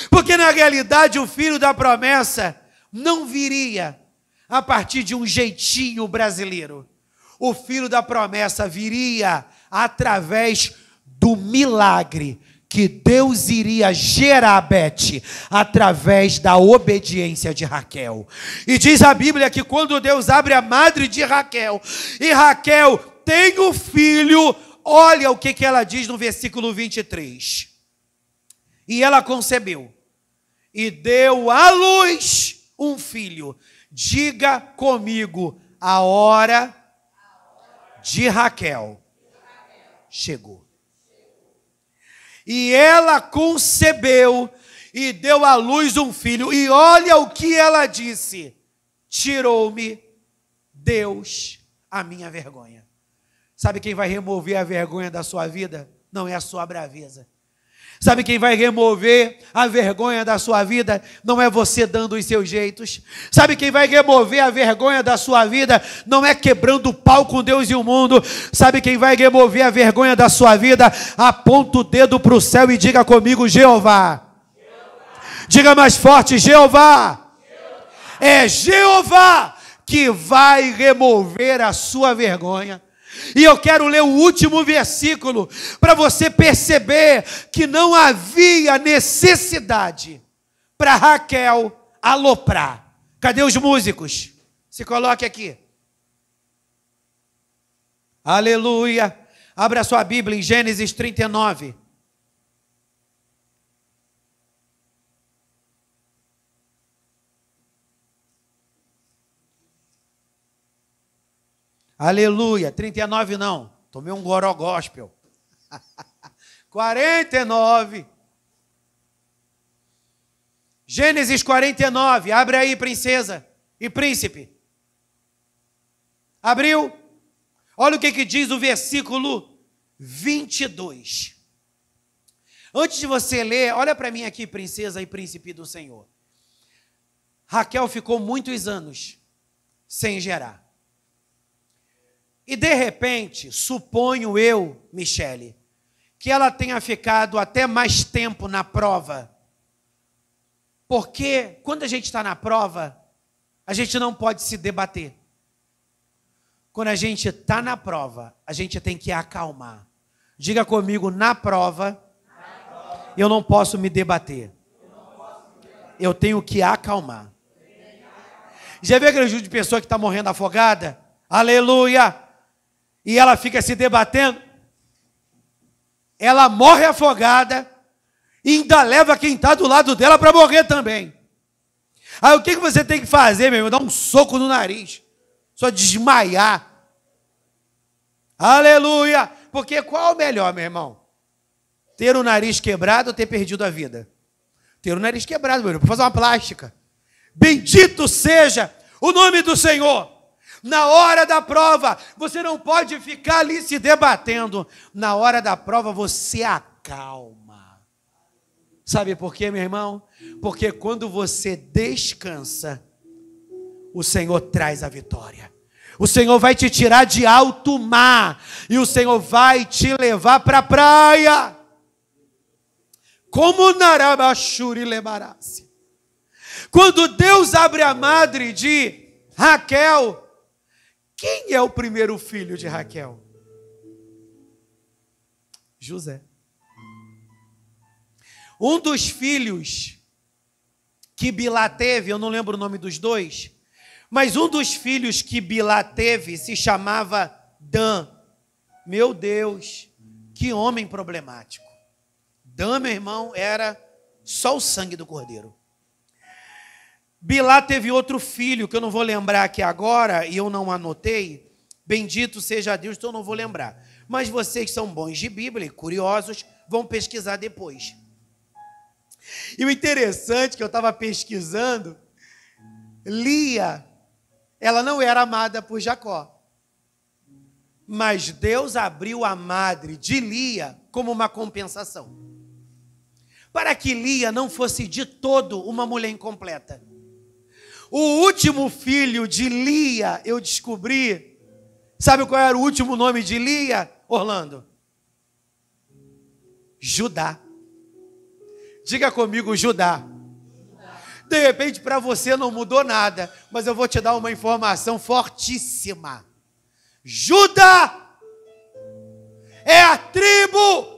Porque na realidade o filho da promessa não viria a partir de um jeitinho brasileiro. O filho da promessa viria através do milagre que Deus iria gerar, Bete, através da obediência de Raquel. E diz a Bíblia que quando Deus abre a madre de Raquel, e Raquel tem o filho, olha o que ela diz no versículo 23. E ela concebeu, e deu à luz um filho. Diga comigo, a hora de Raquel chegou. E ela concebeu e deu à luz um filho. E olha o que ela disse: tirou-me Deus a minha vergonha. Sabe quem vai remover a vergonha da sua vida? Não é a sua braveza. Sabe quem vai remover a vergonha da sua vida? Não é você dando os seus jeitos. Sabe quem vai remover a vergonha da sua vida? Não é quebrando o pau com Deus e o mundo. Sabe quem vai remover a vergonha da sua vida? Aponta o dedo para o céu e diga comigo: Jeová. Diga mais forte: Jeová. É Jeová que vai remover a sua vergonha. E eu quero ler o último versículo para você perceber que não havia necessidade para Raquel aloprar. Cadê os músicos? Se coloque aqui. Aleluia. Abra sua Bíblia em Gênesis 39. Aleluia, 39 não, tomei um goró gospel. 49. Gênesis 49, abre aí, princesa e príncipe. Abriu? Olha o que diz o versículo 22. Antes de você ler, olha para mim aqui, princesa e príncipe do Senhor. Raquel ficou muitos anos sem gerar. E de repente, suponho eu, Michele, que ela tenha ficado até mais tempo na prova. Porque quando a gente está na prova, a gente não pode se debater. Quando a gente está na prova, a gente tem que acalmar. Diga comigo: na prova, eu não posso me debater. Eu tenho que acalmar. Já viu aquele tipo de pessoa que está morrendo afogada? Aleluia! E ela fica se debatendo, ela morre afogada e ainda leva quem está do lado dela para morrer também. Aí o que você tem que fazer, meu irmão? Dar um soco no nariz, só desmaiar. Aleluia! Porque qual é o melhor, meu irmão? Ter o nariz quebrado ou ter perdido a vida? Ter o nariz quebrado, meu irmão, para fazer uma plástica. Bendito seja o nome do Senhor. Na hora da prova, você não pode ficar ali se debatendo. Na hora da prova, você acalma. Sabe por quê, meu irmão? Porque quando você descansa, o Senhor traz a vitória. O Senhor vai te tirar de alto mar e o Senhor vai te levar para a praia. Como Narabashuri Lebarasse. Quando Deus abre a madre de Raquel, quem é o primeiro filho de Raquel? José. Um dos filhos que Bilá teve, eu não lembro o nome dos dois, mas um dos filhos que Bilá teve se chamava Dan. Meu Deus, que homem problemático. Dan, meu irmão, era só o sangue do cordeiro. Bilá teve outro filho, que eu não vou lembrar aqui agora, e eu não anotei. Bendito seja Deus, então eu não vou lembrar. Mas vocês que são bons de Bíblia e curiosos, vão pesquisar depois. E o interessante que eu estava pesquisando, Lia, ela não era amada por Jacó. Mas Deus abriu a madre de Lia como uma compensação. Para que Lia não fosse de todo uma mulher incompleta. O último filho de Lia, eu descobri, sabe qual era o último nome de Lia, Orlando? Judá. Diga comigo, Judá. De repente, para você não mudou nada, mas eu vou te dar uma informação fortíssima. Judá é a tribo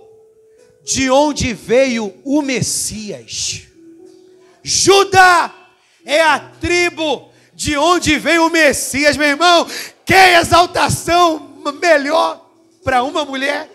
de onde veio o Messias. Judá é a tribo de onde veio o Messias, meu irmão. Que exaltação melhor para uma mulher?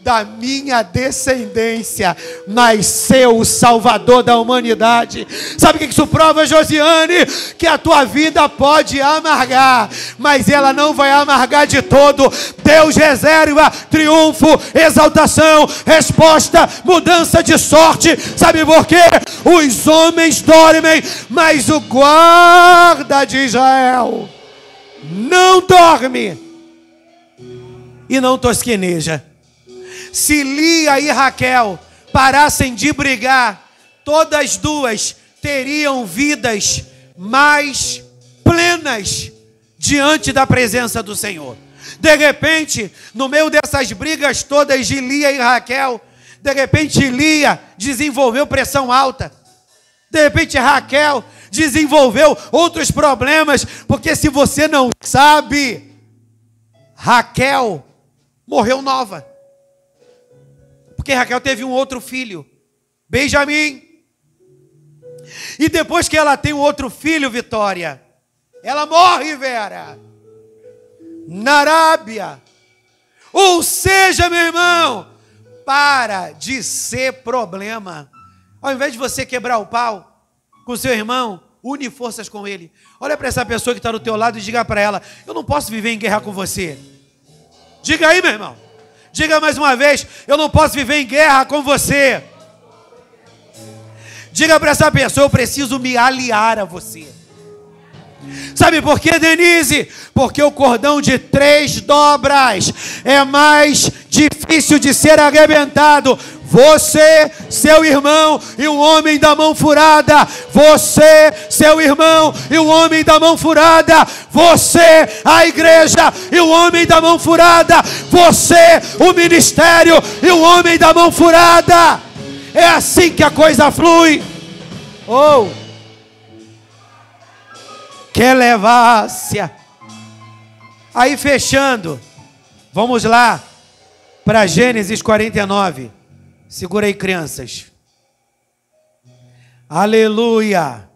Da minha descendência nasceu o Salvador da humanidade. Sabe o que isso prova, Josiane? Que a tua vida pode amargar, mas ela não vai amargar de todo. Deus reserva triunfo, exaltação, resposta, mudança de sorte. Sabe por quê? Os homens dormem, mas o guarda de Israel não dorme e não tosqueneja. Se Lia e Raquel parassem de brigar, todas duas teriam vidas mais plenas diante da presença do Senhor. De repente, no meio dessas brigas todas de Lia e Raquel, de repente Lia desenvolveu pressão alta. De repente Raquel desenvolveu outros problemas, porque se você não sabe, Raquel morreu nova. Porque Raquel teve um outro filho, Benjamim. E depois que ela tem um outro filho, Vitória, ela morre, Vera, na Arábia. Ou seja, meu irmão, para de ser problema. Ao invés de você quebrar o pau com seu irmão, une forças com ele. Olha para essa pessoa que está do teu lado e diga para ela: eu não posso viver em guerra com você. Diga aí, meu irmão. Diga mais uma vez: eu não posso viver em guerra com você. Diga para essa pessoa: eu preciso me aliar a você. Sabe por quê, Denise? Porque o cordão de 3 dobras é mais difícil de ser arrebentado. Você, seu irmão e o homem da mão furada. Você, seu irmão e o homem da mão furada. Você, a igreja e o homem da mão furada. Você, o ministério e o homem da mão furada. É assim que a coisa flui. Oh, que levácia. Aí fechando, vamos lá para Gênesis 49. Segura aí, crianças. Aleluia.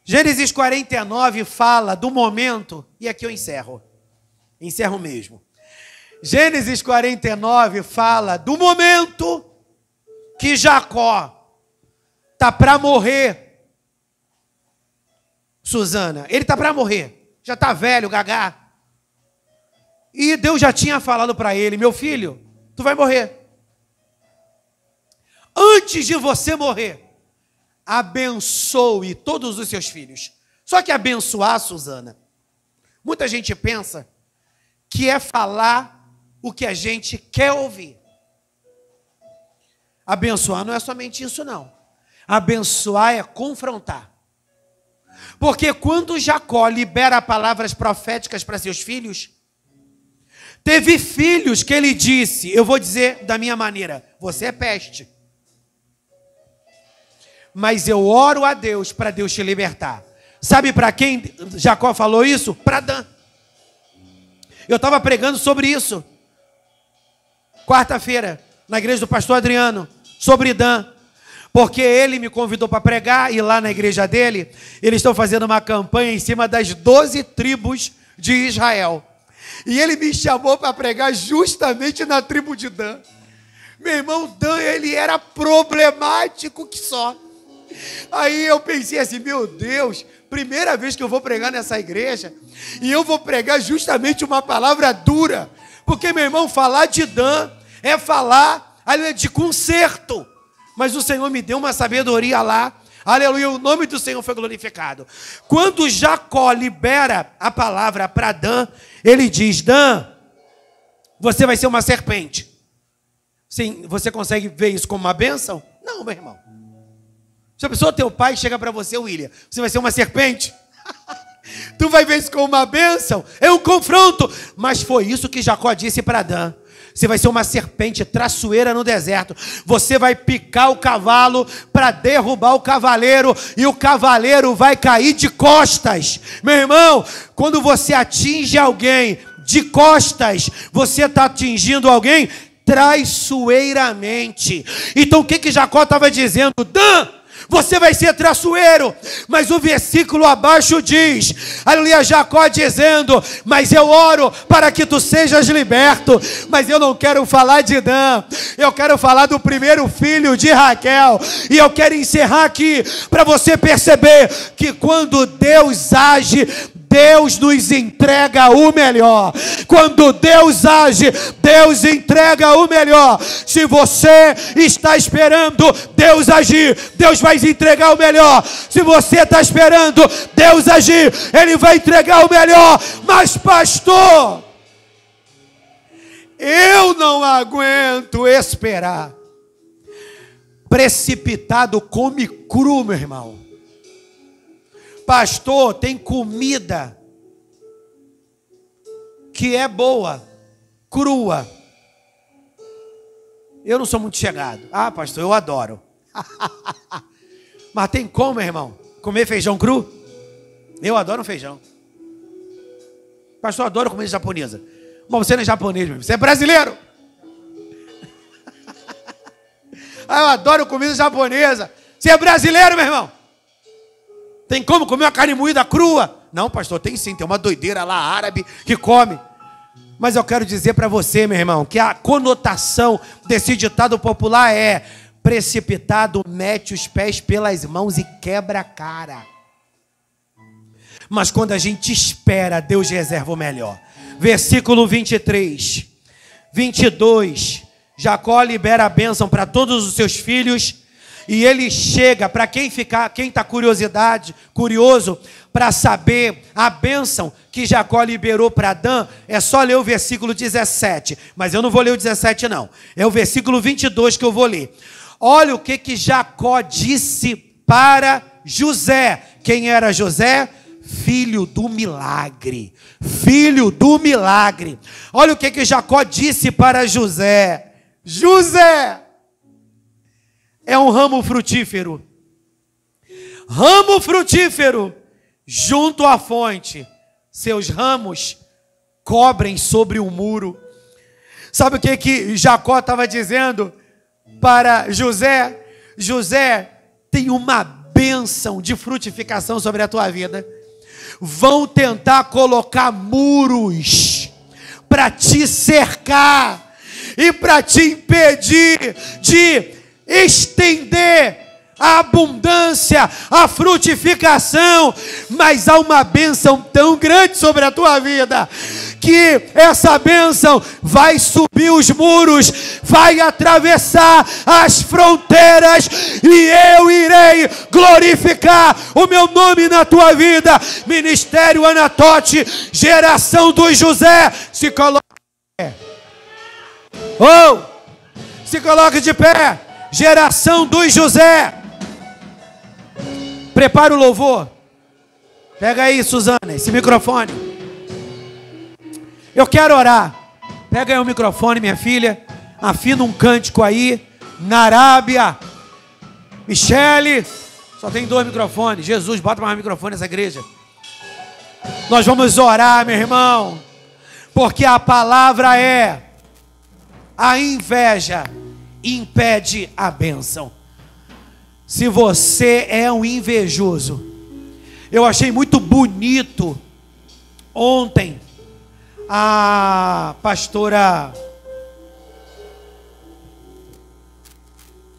Gênesis 49 fala do momento, e aqui eu encerro mesmo. Gênesis 49 fala do momento que Jacó está para morrer. Susana, ele está para morrer, já está velho, gagá. E Deus já tinha falado para ele: meu filho, tu vai morrer. Antes de você morrer, abençoe todos os seus filhos. Só que abençoar, Susana, muita gente pensa que é falar o que a gente quer ouvir. Abençoar não é somente isso, não. Abençoar é confrontar. Porque quando Jacó libera palavras proféticas para seus filhos, teve filhos que ele disse, eu vou dizer da minha maneira, você é peste. Mas eu oro a Deus para Deus te libertar. Sabe para quem Jacó falou isso? Para Dan. Eu estava pregando sobre isso quarta-feira, na igreja do pastor Adriano, sobre Dan. Porque ele me convidou para pregar, e lá na igreja dele, eles estão fazendo uma campanha em cima das 12 tribos de Israel. E ele me chamou para pregar justamente na tribo de Dan. Meu irmão, Dan, ele era problemático que só. Aí eu pensei assim, meu Deus, primeira vez que eu vou pregar nessa igreja, e eu vou pregar justamente uma palavra dura. Porque, meu irmão, falar de Dan é falar de conserto. Mas o Senhor me deu uma sabedoria lá. Aleluia, o nome do Senhor foi glorificado. Quando Jacó libera a palavra para Dan, ele diz, Dan, você vai ser uma serpente. Sim, você consegue ver isso como uma bênção? Não, meu irmão. Se a pessoa, teu pai, chega para você, William, você vai ser uma serpente? Tu vai ver isso como uma bênção? É um confronto. Mas foi isso que Jacó disse para Dan. Você vai ser uma serpente traiçoeira no deserto. Você vai picar o cavalo para derrubar o cavaleiro. E o cavaleiro vai cair de costas. Meu irmão, quando você atinge alguém de costas, você está atingindo alguém traiçoeiramente. Então o que Jacó estava dizendo? Dan, você vai ser traiçoeiro. Mas o versículo abaixo diz, aleluia, Jacó dizendo, mas eu oro para que tu sejas liberto. Mas eu não quero falar de Dan, eu quero falar do primeiro filho de Raquel. E eu quero encerrar aqui para você perceber que quando Deus age, Deus nos entrega o melhor. Quando Deus age, Deus entrega o melhor. Se você está esperando Deus agir, Deus vai entregar o melhor. Se você está esperando Deus agir, Ele vai entregar o melhor. Mas pastor, eu não aguento esperar. Precipitado come cru, meu irmão. Pastor, tem comida que é boa, crua. Eu não sou muito chegado. Ah, pastor, eu adoro. Mas tem como, meu irmão, comer feijão cru? Eu adoro feijão. Pastor, eu adoro comida japonesa. Mas você não é japonês, meu irmão, você é brasileiro. Ah, eu adoro comida japonesa. Você é brasileiro, meu irmão. Tem como comer uma carne moída crua? Não, pastor, tem sim. Tem uma doideira lá árabe que come. Mas eu quero dizer para você, meu irmão, que a conotação desse ditado popular é: precipitado mete os pés pelas mãos e quebra a cara. Mas quando a gente espera, Deus reserva o melhor. Versículo 23, 22. Jacó libera a bênção para todos os seus filhos. E ele chega, para quem está curioso para saber a bênção que Jacó liberou para Dan, é só ler o versículo 17. Mas eu não vou ler o 17 não, é o versículo 22 que eu vou ler. Olha o que Jacó disse para José. Quem era José? Filho do milagre. Filho do milagre. Olha o que Jacó disse para José. José é um ramo frutífero. Ramo frutífero junto à fonte. Seus ramos cobrem sobre o muro. Sabe o que Jacó estava dizendo para José? José, tem uma bênção de frutificação sobre a tua vida. Vão tentar colocar muros para te cercar e para te impedir de estender a abundância, a frutificação, mas há uma bênção tão grande sobre a tua vida, que essa bênção vai subir os muros, vai atravessar as fronteiras, e eu irei glorificar o meu nome na tua vida. Ministério Anatote, geração dos José, se coloque de pé. Se coloque de pé. Geração dos José. Prepara o louvor. Pega aí, Suzana, esse microfone. Eu quero orar. Pega aí o microfone, minha filha. Afina um cântico aí. Na Arábia. Michele. Só tem 2 microfones. Jesus, bota mais microfone nessa igreja. Nós vamos orar, meu irmão. Porque a palavra é: a inveja impede a bênção. Se você é um invejoso, eu achei muito bonito ontem a pastora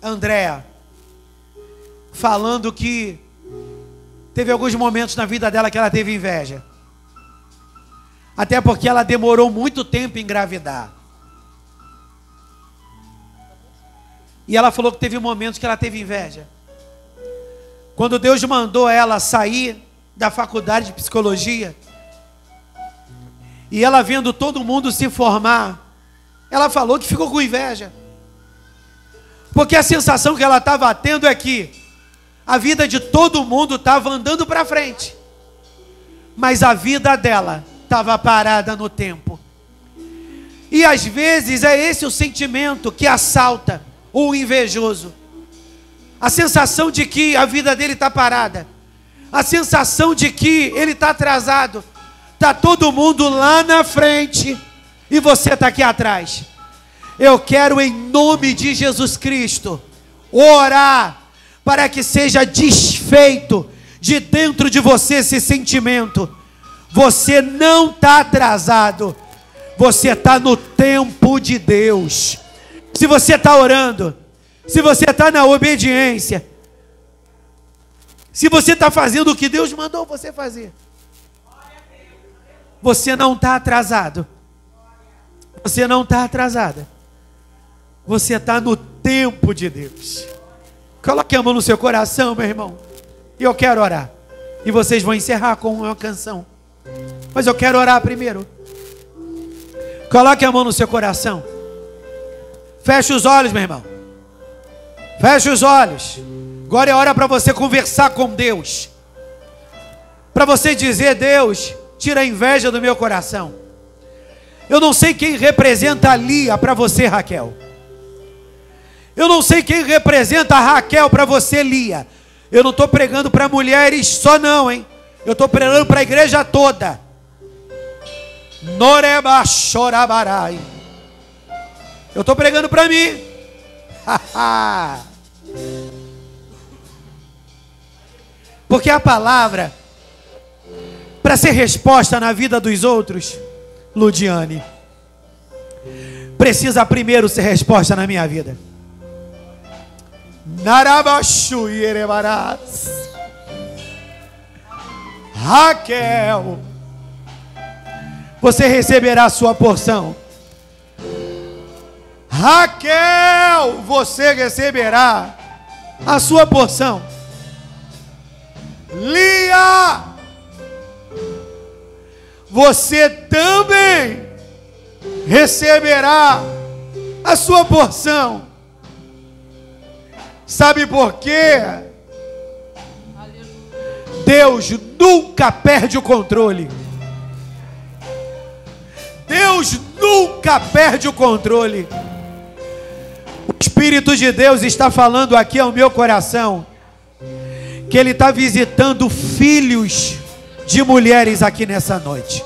Andréa falando que teve alguns momentos na vida dela que ela teve inveja. Até porque ela demorou muito tempo em engravidar. E ela falou que teve momentos que ela teve inveja. Quando Deus mandou ela sair da faculdade de psicologia, e ela vendo todo mundo se formar, ela falou que ficou com inveja. Porque a sensação que ela estava tendo é que a vida de todo mundo estava andando para frente, mas a vida dela estava parada no tempo. E às vezes é esse o sentimento que assalta o invejoso. A sensação de que a vida dele está parada. A sensação de que ele está atrasado. Está todo mundo lá na frente e você está aqui atrás. Eu quero, em nome de Jesus Cristo, orar para que seja desfeito de dentro de você esse sentimento. Você não está atrasado. Você está no tempo de Deus. Se você está orando, se você está na obediência, se você está fazendo o que Deus mandou você fazer, você não está atrasado. Você não está atrasada. Você está no tempo de Deus. Coloque a mão no seu coração, meu irmão. E eu quero orar. E vocês vão encerrar com uma canção. Mas eu quero orar primeiro. Coloque a mão no seu coração. Feche os olhos, meu irmão. Feche os olhos. Agora é hora para você conversar com Deus. Para você dizer: Deus, tira a inveja do meu coração. Eu não sei quem representa a Lia para você, Raquel. Eu não sei quem representa a Raquel para você, Lia. Eu não estou pregando para mulheres só não, hein? Eu estou pregando para a igreja toda. Noreba chorabarai. Eu estou pregando para mim. Porque a palavra, para ser resposta na vida dos outros, Ludiane, precisa primeiro ser resposta na minha vida. Narabashu Yerebaras. Raquel, você receberá a sua porção. Raquel, você receberá a sua porção. Lia, você também receberá a sua porção. Sabe por quê? Deus nunca perde o controle. Deus nunca perde o controle. O Espírito de Deus está falando aqui ao meu coração que Ele está visitando filhos de mulheres aqui nessa noite.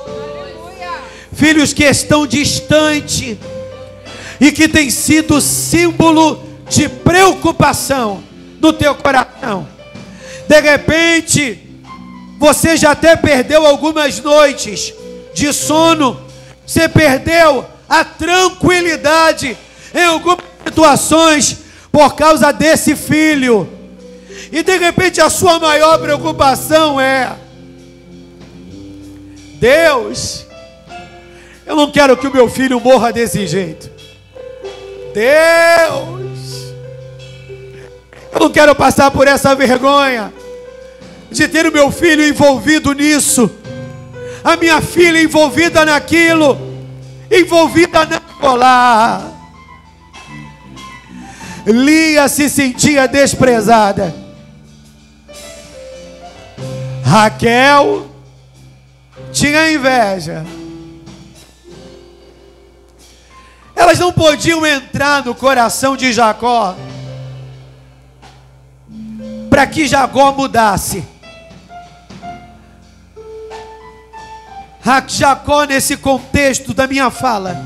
Filhos que estão distantes e que têm sido símbolo de preocupação no teu coração. De repente, você já até perdeu algumas noites de sono. Você perdeu a tranquilidade em algumas situações por causa desse filho. E de repente a sua maior preocupação é: Deus, eu não quero que o meu filho morra desse jeito. Deus, eu não quero passar por essa vergonha de ter o meu filho envolvido nisso, a minha filha envolvida naquilo, envolvida na colar. Lia se sentia desprezada. Raquel tinha inveja. Elas não podiam entrar no coração de Jacó para que Jacó mudasse. Jacó, nesse contexto da minha fala,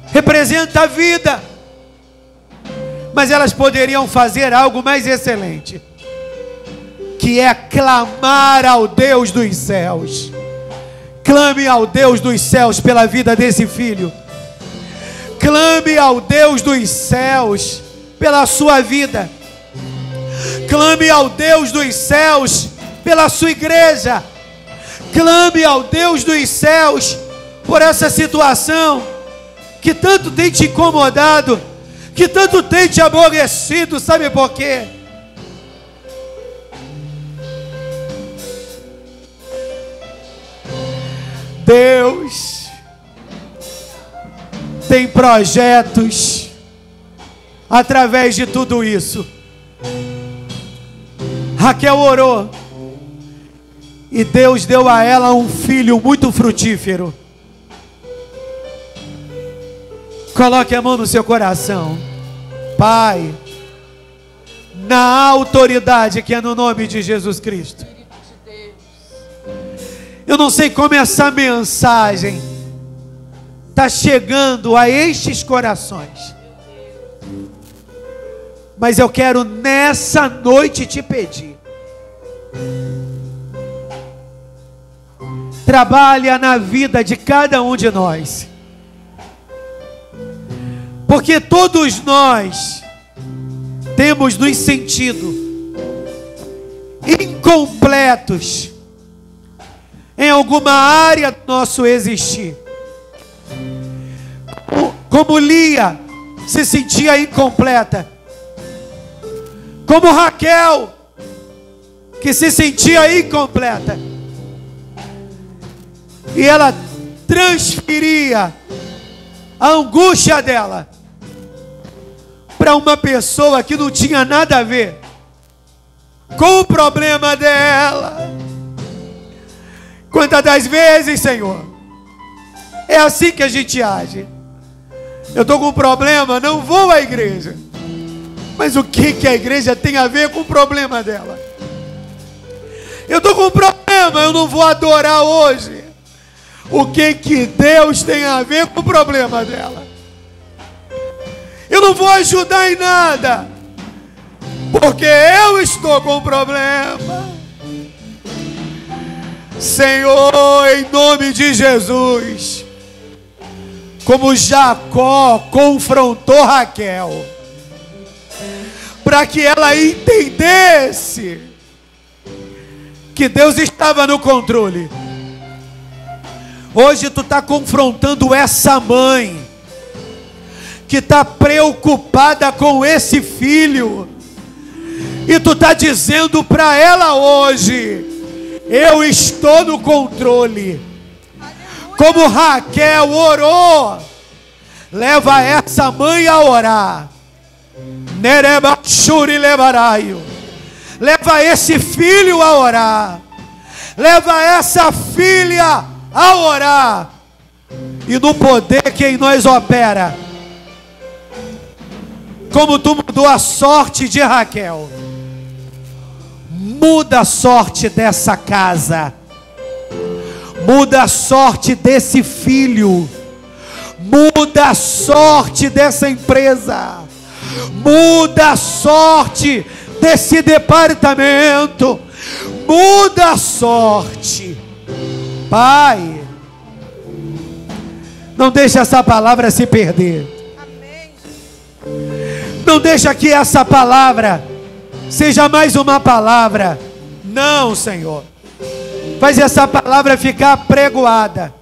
representa a vida, mas elas poderiam fazer algo mais excelente, que é clamar ao Deus dos céus. Clame ao Deus dos céus pela vida desse filho. Clame ao Deus dos céus pela sua vida. Clame ao Deus dos céus pela sua igreja. Clame ao Deus dos céus por essa situação que tanto tem te incomodado, que tanto tem te aborrecido. Sabe por quê? Deus tem projetos através de tudo isso. Raquel orou e Deus deu a ela um filho muito frutífero. Coloque a mão no seu coração. Pai, na autoridade que é no nome de Jesus Cristo, eu não sei como essa mensagem está chegando a estes corações, mas eu quero nessa noite te pedir: trabalha na vida de cada um de nós, porque todos nós temos nos sentido incompletos em alguma área do nosso existir. Como Lia se sentia incompleta, como Raquel, que se sentia incompleta, e ela transferia a angústia dela para uma pessoa que não tinha nada a ver com o problema dela. Quantas das vezes, Senhor, é assim que a gente age? Eu estou com um problema, não vou à igreja. Mas o que a igreja tem a ver com o problema dela? Eu estou com um problema, eu não vou adorar hoje. O que Deus tem a ver com o problema dela? Eu não vou ajudar em nada, porque eu estou com um problema. Senhor, em nome de Jesus, como Jacó confrontou Raquel, para que ela entendesse que Deus estava no controle. Hoje tu está confrontando essa mãe que está preocupada com esse filho, e tu está dizendo para ela hoje: eu estou no controle. Como Raquel orou, leva essa mãe a orar. Leva esse filho a orar. Leva essa filha a orar. E no poder que em nós opera, como tu mudou a sorte de Raquel, muda a sorte dessa casa, muda a sorte desse filho, muda a sorte dessa empresa, muda a sorte desse departamento, muda a sorte. Pai, não deixa essa palavra se perder. Não deixa que essa palavra seja mais uma palavra. Não, Senhor. Faz essa palavra ficar pregoada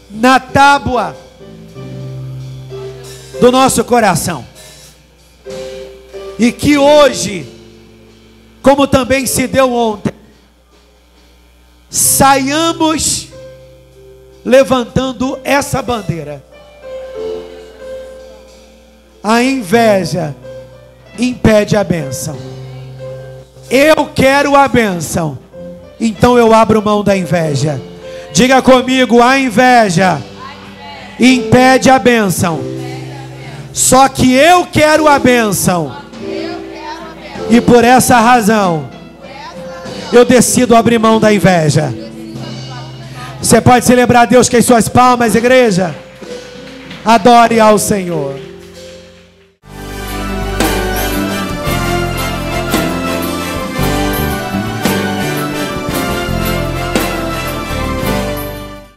na tábua do nosso coração. E que hoje, como também se deu ontem, saiamos levantando essa bandeira. A inveja impede a bênção. Eu quero a bênção, então eu abro mão da inveja. Diga comigo: a inveja impede a bênção. Só que eu quero a bênção. E por essa razão, eu decido abrir mão da inveja. Você pode celebrar a Deus com as suas palmas, igreja? Adore ao Senhor.